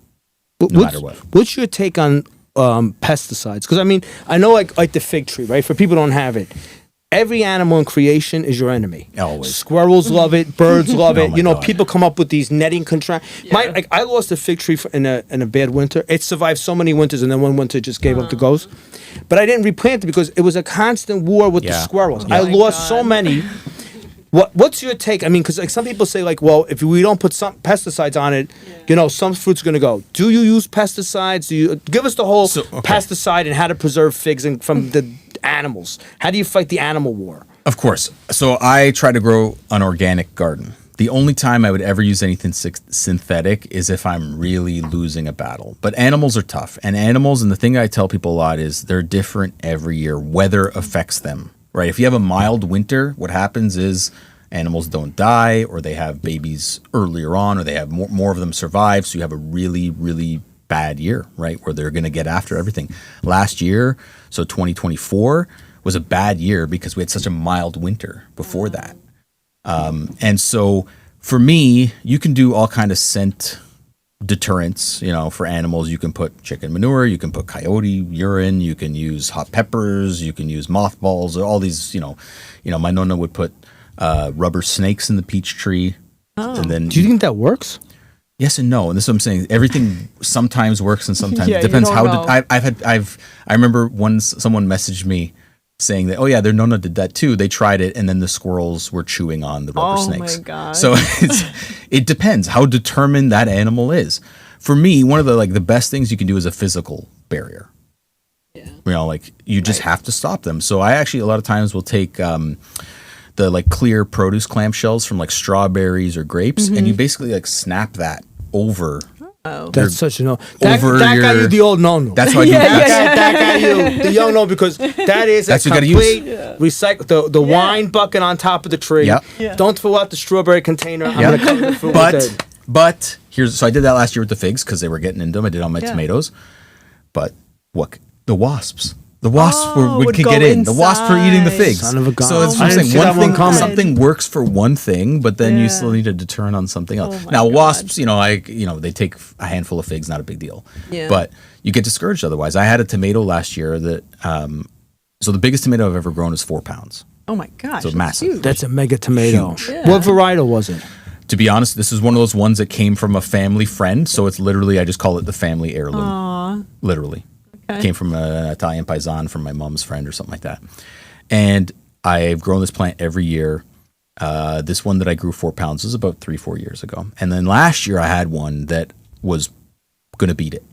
no matter what. What's your take on pesticides? Because I know like the fig tree, right? For people who don't have it, every animal in creation is your enemy. Always. Squirrels love it. Birds love Oh it. my God. People come up with these netting I lost a fig tree in a bad winter. It survived so many winters, and then one winter just gave up the ghost. But I didn't replant it because it was a constant war with the Yeah. squirrels. Yeah. I Oh my lost so God. many. What's your take? Because like some people say, like, well, if we don't put some pesticides on it, some fruit's going to go. Do you use pesticides? Do you give us the whole So, okay. pesticide and how to preserve figs from the animals? How do you fight the animal war? Of course. So I try to grow an organic garden. The only time I would ever use anything synthetic is if I'm really losing a battle. But animals are tough. And the thing I tell people a lot is they're different every year. Weather affects them, right? If you have a mild winter, what happens is animals don't die, or they have babies earlier on, or they have more of them survive. So you have a really, really bad year, right? Where they're going to get after everything. Last year, so 2024, was a bad year because we had such a mild winter before that. And so for me, you can do all kind of scent deterrents, for animals. You can put chicken manure, you can put coyote urine, you can use hot peppers, you can use mothballs, all these, my nonna would put rubber snakes in the peach tree. And then Do you think that works? yes and no, and this is what I'm saying. Everything sometimes works and sometimes Yeah, it you depends. don't How know. I remember someone messaged me saying that, oh yeah, their nonna did that too. They tried it, and then the squirrels were chewing on the rubber Oh snakes. my God. So it depends how determined that animal is. For me, one of the best things you can do is a physical barrier. Yeah. You just have to stop them. So I actually a lot of times will take the clear produce clamshells from strawberries or grapes, and you basically snap that over. That's such a no. That Over guy, your- you the old Nonno. That's why I do that guy, you the young Nonno, because that is That's a what you gotta complete recycle. The wine bucket on top of the tree. Yep. Yeah. Don't throw out the strawberry container. I'm Yeah. gonna cover the fruit with it. But so I did that last year with the figs because they were getting into them. I did it on my Yeah. tomatoes. But the wasps. The wasps would could go get in. The wasps were eating the inside. figs. Son of a gun. So it's I I'm didn't saying see one that one thing, coming. something works for one thing, but then you Yeah. still need a deterrent on something else. Oh my Now God. wasps, they take a handful of figs, not a big deal. Yeah. But you get discouraged otherwise. I had a tomato last year that so the biggest tomato I've ever grown is 4 pounds. Oh my gosh. So that's massive. huge. That's a mega tomato. Huge. Yeah. What varietal was it? To be honest, this is one of those ones that came from a family friend. So it's literally, I just call it the family heirloom. Aw. Literally. Okay. Came from an Italian paisan from my mom's friend or something like that. And I've grown this plant every year. This one that I grew 4 pounds was about 3-4 years ago. And then last year I had one that was going to beat it.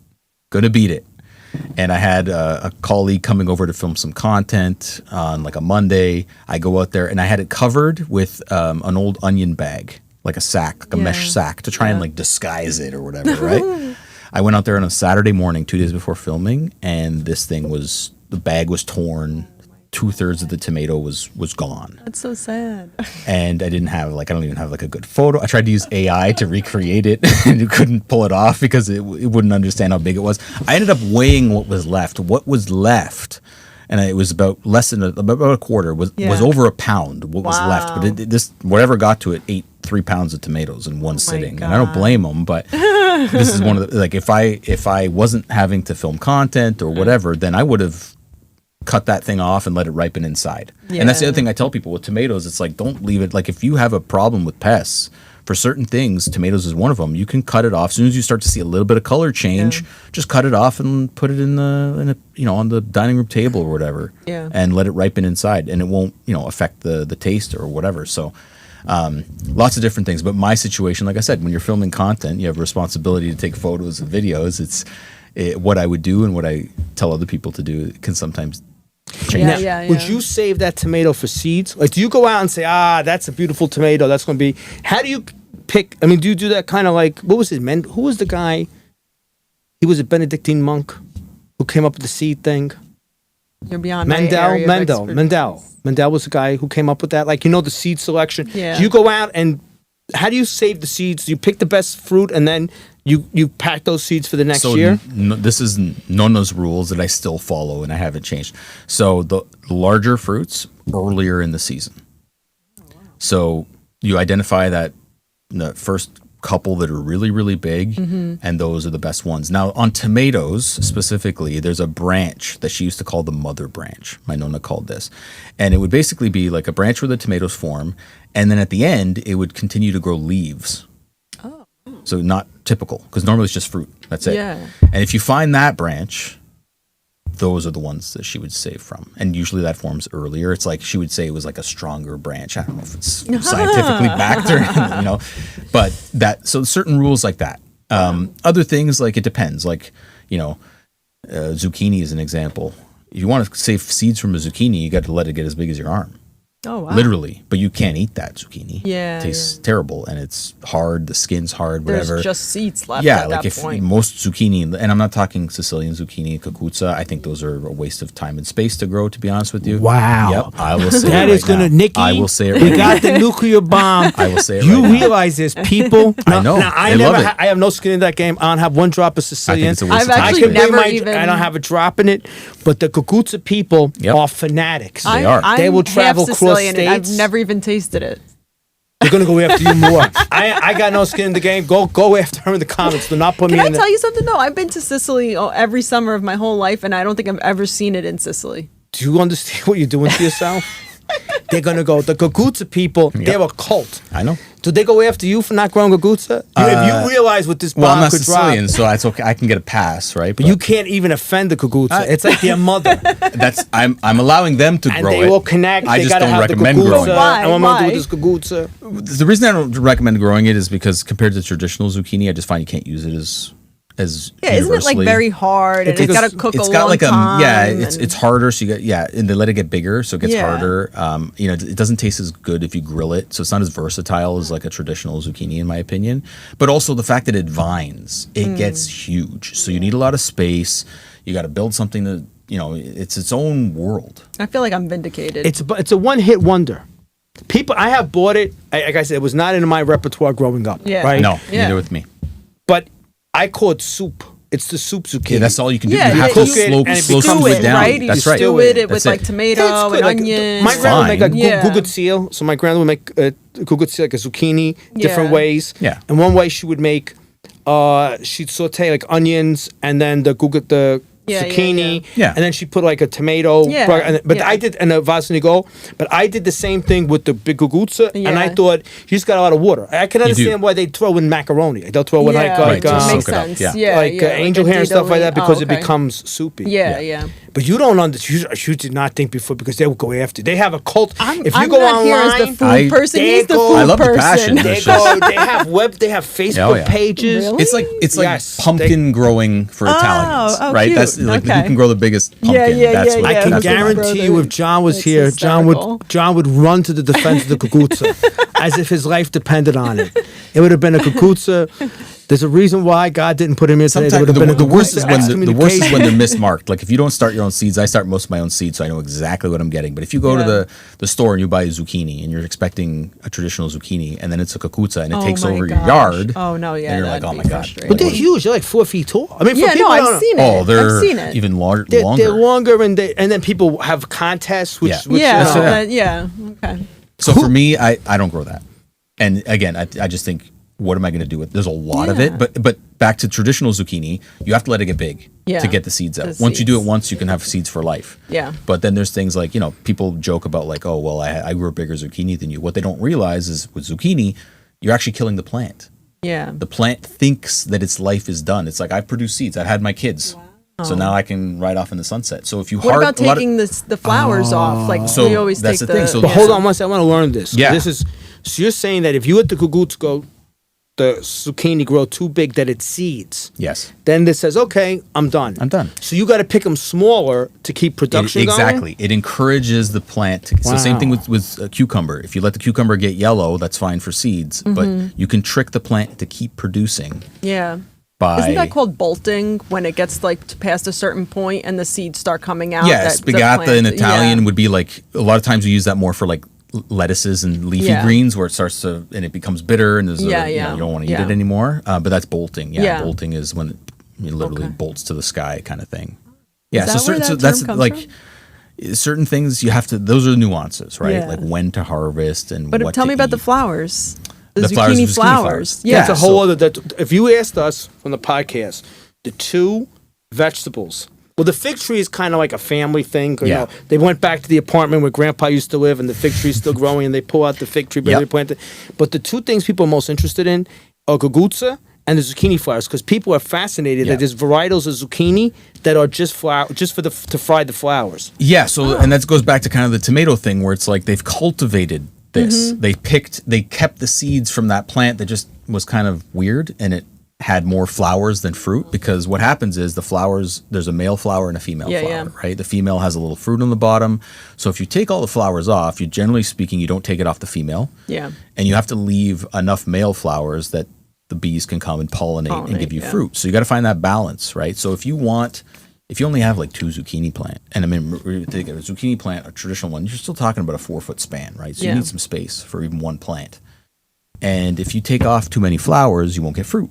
And I had a colleague coming over to film some content on a Monday. I go out there and I had it covered with an old onion bag, like a sack, a mesh Yeah. sack to try and disguise it or whatever, right? I went out there on a Saturday morning, 2 days before filming, and the bag was torn. 2/3 of the tomato was gone. That's so sad. And I didn't have I don't even have a good photo. I tried to use AI to recreate it and you couldn't pull it off because it wouldn't understand how big it was. I ended up weighing what was left. What was left, and it was about less than about a quarter was over a pound. What was left, but this whatever got to it ate 3 pounds of tomatoes in one sitting, and I don't blame them. But this is one of the if I wasn't having to film content or whatever, then I would have cut that thing off and let it ripen inside. And that's the Yeah. other thing I tell people with tomatoes. It's don't leave it. If you have a problem with pests, for certain things, tomatoes is one of them. You can cut it off as soon as you start to see a little bit of color change. Just cut it off and put it in on the dining room table or whatever. Yeah. And let it ripen inside, and it won't affect the taste or whatever. So. Lots of different things, but my situation, like I said, when you're filming content, you have a responsibility to take photos and videos. What I would do and what I tell other people to do can sometimes change. Yeah. Would you save that tomato for seeds? Do you go out and say, that's a beautiful tomato, that's going to be... How do you pick... I mean, do you do that kind of what was it, who was the guy? He was a Benedictine monk who came up with the seed thing. You're beyond my area of expertise. Mendel was the guy who came up with that. The seed selection. Yeah. Do you go out and... How do you save the seeds? Do you pick the best fruit and then you pack those seeds for the next year? This is Nonno's rules that I still follow and I haven't changed. So the larger fruits earlier in the season. So you identify that the first couple that are really, really big, and those are the best ones. Now, on tomatoes specifically, there's a branch that she used to call the mother branch. My Nonna called this. And it would basically be like a branch where the tomatoes form, and then at the end, it would continue to grow leaves. Oh. So not typical, because normally it's just fruit. That's it. Yeah. And if you find that branch, those are the ones that she would save from. And usually that forms earlier. It's she would say it was a stronger branch. I don't know if it's scientifically backed or, but so certain rules like that. Other things, it depends. Zucchini is an example. If you want to save seeds from a zucchini, you got to let it get as big as your arm. Oh, wow. Literally. But you can't eat that zucchini. Yeah, It tastes terrible, and it's hard. The skin's hard, whatever. There's just seeds left Yeah, at that if point. most zucchini, and I'm not talking Sicilian zucchini, cucuzza, I think those are a waste of time and space to grow, to be honest with you. Wow. Yep, I will say That it is right going to, now. Nikki. I will say it We right got the nuclear bomb. I will say it You right now. realize this, people. I know. I They never. love it. I have no skin in that game. I don't have one drop of Sicilian. it's a waste I've of time. actually I can bring never my- even- I don't have a drop in it. But the cucuzza people Yep. are fanatics. They are. I'm They will half travel cross Sicilian, and I've states. never even tasted it. They're gonna go after you more. I got no skin in the game. Go after her in the comments. Do not put Can me I in tell you something though? I've been to Sicily every summer of my whole life, and I don't think I've ever seen it in Sicily. Do you understand what you're doing to yourself? They're gonna go. The Gagutsa people, they're a cult. I know. Do they go after you for not growing Gagutsa? If you realize what this bomb Well, I'm not could Sicilian, drop, so that's okay. I can get a pass, right? but you can't even offend the Gagutsa. It's like their mother. I'm allowing them to And grow they it. will connect. I they just gotta don't have recommend the Gagutsa. growing it. Why? And what I'm gonna do Why? with this Gagutsa? The reason I don't recommend growing it is because compared to traditional zucchini, I just find you can't use it as Isn't it like universally. very hard and it's got to cook a long time? It's harder. So you got and they let it get bigger, so it gets Yeah. harder. It doesn't taste as good if you grill it, so it's not as versatile as like a traditional zucchini, in my opinion. But also the fact that it vines, it gets huge, so you need a lot of space. You got to build something that it's its own world. I feel like I'm vindicated. It's a one hit wonder. People, I have bought it. Like I said, it was not in my repertoire growing up. Yeah. Right. No, Yeah. neither with me. But I call it soup. It's the soup zucchini. Yeah, that's all you can do. Yeah, You have you to cook it slow and it stew becomes it down. right? You That's right. stew it with That's like it. tomato Yeah, it's and good. Like, onions. my grandma would make like Yeah. gugutsil. So my grandma would make gugutsil, like a zucchini, different Yeah. ways. Yeah. And one way she would make, she'd saute like onions and then the zucchini, Yeah. and then she put like a tomato. Yeah, But yeah. I did and a vasnigo. But I did the same thing with the big gugutsa, and I Yeah. thought you just got a lot of water. I can do. understand why they throw in macaroni. They'll throw in Yeah, like just makes soak it up. sense. Yeah. Yeah, like yeah, angel a hair and stuff like that diddly- because okay. it becomes soupy. Yeah, yeah. But you don't understand. You did not think before because they will go after. They have a cult. If you I'm go not here as online, the food I- person. There He's the go- food I love the person. passion. they It's just- go. They have they have Facebook yeah. pages. Really? It's like Yes, pumpkin growing for Italians, oh, right? cute. That's like Okay. who can grow the biggest pumpkin. Yeah, yeah, that's yeah, what, I can that's what my guarantee brother- you, if John was That's here, hysterical. John would run to the defense of the kukutsa, as if his life depended on it. It would have been a kukutsa. There's a reason why God didn't put him here today. There Sometimes would have been the a worst is kukutsa the worst is when they're excommunication. mismarked. Like if you don't start your own seeds, I start most of my own seeds, so I know exactly what I'm getting. But if you go to Yeah. the store and you buy a zucchini and you're expecting a traditional zucchini, and then it's a kukutsa and it Oh takes my over your gosh. yard, Oh, no, yeah, and you're that'd like, oh be my god. frustrating. But they're huge. They're like 4 feet tall. I mean, for Yeah, people no, that don't I've seen it. Oh, they're I've seen it. even longer. They're longer, and then people have contests, which, Yeah. which Yeah, That's it. yeah. Okay. So for me, I don't grow that. And again, I just think, what am I going to do with? There's a lot of Yeah. it, but back to traditional zucchini, you have to let it get big Yeah. to get the seeds out. The Once you do it seeds. once, you can have seeds for life. Yeah. But then there's things like people joke about like, oh well, I grew a bigger zucchini than you. What they don't realize is with zucchini, you're actually killing the plant. Yeah. The plant thinks that its life is done. It's like I've produced seeds. I've had my kids. So now I can ride off in the sunset. So if you What about a lot of- taking the flowers off? Like So we always that's take the thing. So But hold on one second. I want to learn this. Yeah. This is so you're saying that if you let the kugutsu go, the zucchini grow too big that it seeds. Yes. Then this says, okay, I'm done. I'm done. So you got to pick them smaller to keep production Exactly. going. It encourages the plant. So same thing Wow. with a cucumber. If you let the cucumber get yellow, that's fine for seeds. But you can trick the plant to keep producing Yeah. by. Isn't that called bolting when it gets like past a certain point and the seeds start coming out? Yeah, that the spiegata in plant- Italian yeah. would be like a lot of times we use that more for like lettuces and leafy Yeah. greens where it starts to and it becomes bitter and there's Yeah, you yeah. don't want to eat Yeah. it anymore. But that's bolting. Yeah, Yeah. bolting is when it literally Okay. bolts to the sky kind of thing. Yeah, that where that that's term comes like certain things you have to. Those are the nuances, right? Yeah. Like when to harvest and But what tell to me about the eat. flowers. The The flowers, zucchini zucchini flowers. flowers. Yeah. That's a whole so- other. If you asked us from the podcast, the two vegetables. Well, the fig tree is kind of like a family thing. You Yeah. know, they went back to the apartment where Grandpa used to live, and the fig tree's still growing, and they pull out the fig tree, but Yep. they plant it. But the two things people are most interested in are gugutsa and the zucchini flowers, because people are fascinated Yeah. that there's varietals of zucchini that are just to fry the flowers. Yeah, so and that goes back to kind of the tomato thing where it's like they've cultivated this. They kept the seeds from that plant that just was kind of weird and it had more flowers than fruit because what happens is the flowers there's a male flower and a female Yeah, flower, yeah. right? The female has a little fruit on the bottom. So if you take all the flowers off, you generally speaking you don't take it off the female. Yeah. And you have to leave enough male flowers that the bees can come and pollinate and give you yeah. fruit. So you got to find that balance, right? So if you only have like 2 zucchini plant, and I mean, we take a zucchini plant, a traditional one, you're still talking about a 4-foot span, right? So Yeah. you need some space for even one plant. And if you take off too many flowers, you won't get fruit.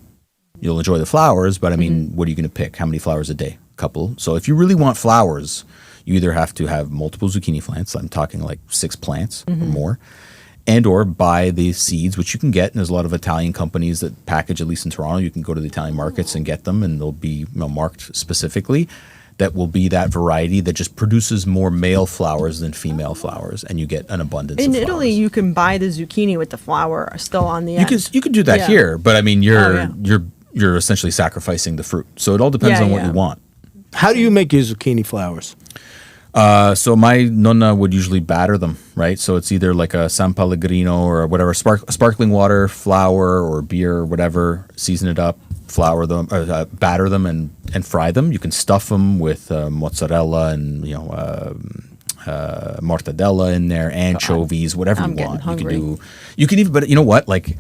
You'll enjoy the flowers, but I mean, what are you going to pick? How many flowers a day? A couple. So if you really want flowers, you either have to have multiple zucchini plants. I'm talking like 6 plants or more. and or buy the seeds, which you can get. And there's a lot of Italian companies that package, at least in Toronto. You can go to the Italian markets and get them, and they'll be marked specifically. That will be that variety that just produces more male flowers than female flowers, and you get an abundance. In of Italy, flowers. you can buy the zucchini with the flower still on the end. You could do that Yeah. here, but I mean, yeah. you're essentially sacrificing the fruit. So it all depends Yeah, on what yeah. you want. How do you make your zucchini flowers? So my nonna would usually batter them, right? So it's either like a San Pellegrino or whatever, sparkling water, flour, or beer, or whatever. Season it up, flour them, batter them, and fry them. You can stuff them with mozzarella and mortadella in there, anchovies, whatever I'm you getting want. hungry. You can even, but you know what? Like,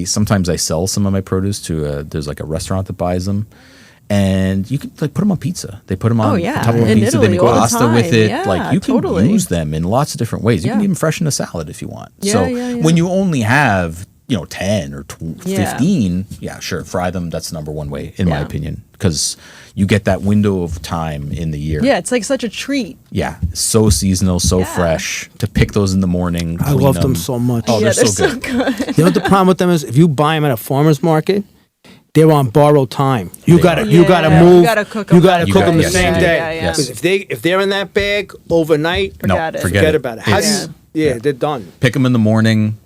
sometimes I sell some of my produce to there's like a restaurant that buys them. And you can like put them on pizza. They put them on yeah. top of In pizza. Italy They make all the pasta with time. it. Yeah, like you can totally. use them in lots of different ways. You can Yeah. even freshen a salad if you want. Yeah, so yeah. when you only have 10 or Yeah. 15, yeah, sure, fry them. That's the number one way, in my Yeah. opinion, because you get that window of time in the year. Yeah, it's like such a treat. Yeah, so seasonal, so Yeah. fresh. To pick those in the morning. I clean love them so much. Oh, yeah, they're so good. You know what the problem with them is? If you buy them at a farmer's market, they're on borrowed time. You They gotta are. you gotta Yeah. move. You gotta cook 'em. You gotta You cook gotta- them the yes, same you day. Yeah, yeah. Because if they're in that bag overnight, No, Forget it. forget about it. How do It's- you? Yeah, they're done. Pick them in the morning,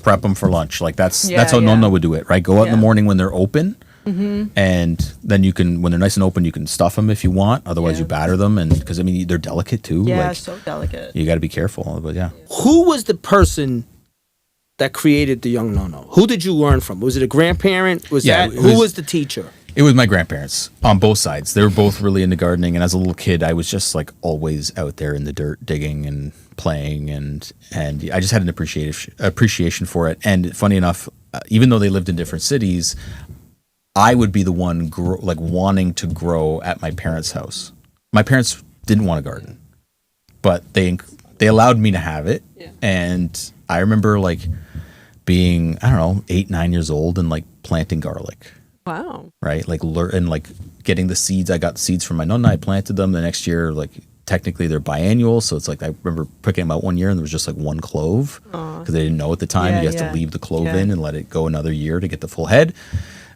prep them for lunch. Like that's Yeah, how yeah. Nonno would do it, right? Go out in the Yeah. morning when they're open, and then you can, when they're nice and open, you can stuff them if you want. Otherwise, Yeah. you batter them, and because I mean they're delicate too. Yeah, like, so delicate. you got to be careful. But yeah, Who was the person that created the Young Nono? Who did you learn from? Was it a grandparent? Yeah, Who it was- was the teacher? it was my grandparents on both sides. They were both really into gardening, and as a little kid, I was just like always out there in the dirt digging and playing, and I just had an appreciation for it. And funny enough, even though they lived in different cities, I would be the one wanting to grow at my parents' house. My parents didn't want to garden, but they allowed me to have it. Yeah. And I remember like being, I don't know, 8, 9 years old and like planting garlic. Wow. Right, like and like getting the seeds. I got the seeds from my nonna. I planted them. The next year, like technically they're biannual, so it's like I remember picking them out one year and there was just like one clove because they didn't know at the time. Yeah, you have yeah. to leave the clove Yeah. in and let it go another year to get the full head.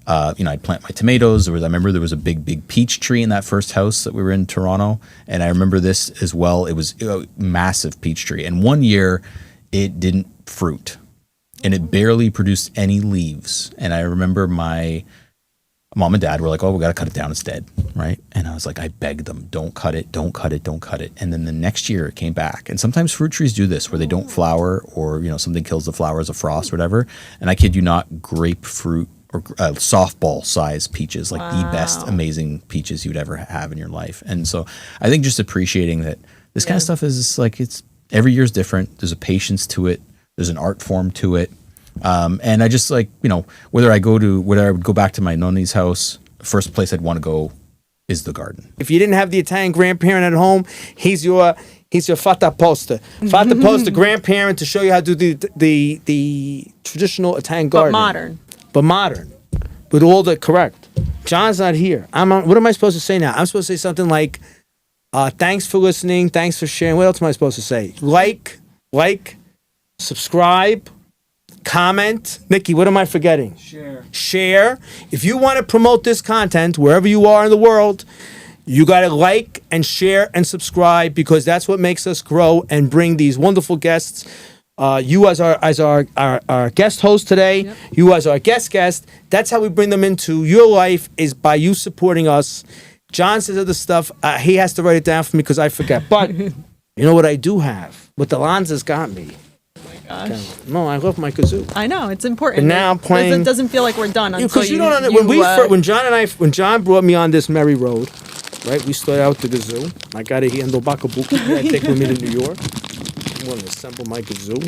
I'd plant my tomatoes. I remember there was a big peach tree in that first house that we were in Toronto, and I remember this as well. It was a massive peach tree, and one year it didn't fruit, and it barely produced any leaves. And I remember my mom and dad were like, "Oh, we got to cut it down. It's dead." Right. And I was like, I begged them, don't cut it, don't cut it, don't cut it. And then the next year it came back. And sometimes fruit trees do this where they don't flower, or, something kills the flowers of frost or whatever. And I kid you not, grapefruit or softball size peaches, like the best amazing peaches you'd ever have in your life. And so I think just appreciating that this kind of stuff is like, it's every year's different. There's a patience to it. There's an art form to it. And I just like, whether I would go back to my nonni's house, first place I'd want to go is the garden. If you didn't have the Italian grandparent at home, he's your fata posta. Fata posta grandparent to show you how to do the traditional Italian garden. But modern. With all the correct. John's not here. What am I supposed to say now? I'm supposed to say something like, thanks for listening, thanks for sharing. What else am I supposed to say? Like, subscribe, comment. Nikki, what am I forgetting? Share. If you want to promote this content wherever you are in the world, you got to like and share and subscribe, because that's what makes us grow and bring these wonderful guests. You as our guest host today, you as our guest, that's how we bring them into your life, is by you supporting us. John says other stuff. He has to write it down for me because I forget. But you know what I do have? What the Lanza's got me. No, I love my kazoo. I know, it's important. And now I'm playing. It doesn't feel like we're done until Because you don't understand. When John brought me on this merry road, right? We started out the kazoo. I got it here in Dobakabuki. I take with me to New York. I'm going to assemble my kazoo.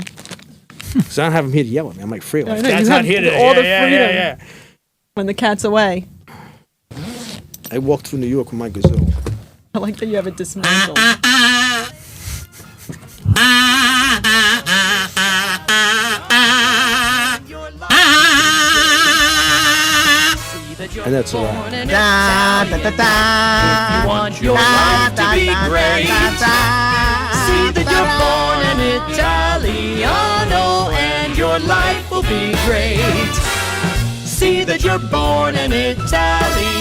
Because I don't have him here to yell at me. I'm like, free. I know, Dad's you not have here today. all the Yeah, freedom. yeah. when the cat's away. I walked through New York with my kazoo. I like that you have it dismantled. And that's all right. If you want your life to be great, See that you're born an Italiano and your life will be great. See that you're born an Italiano.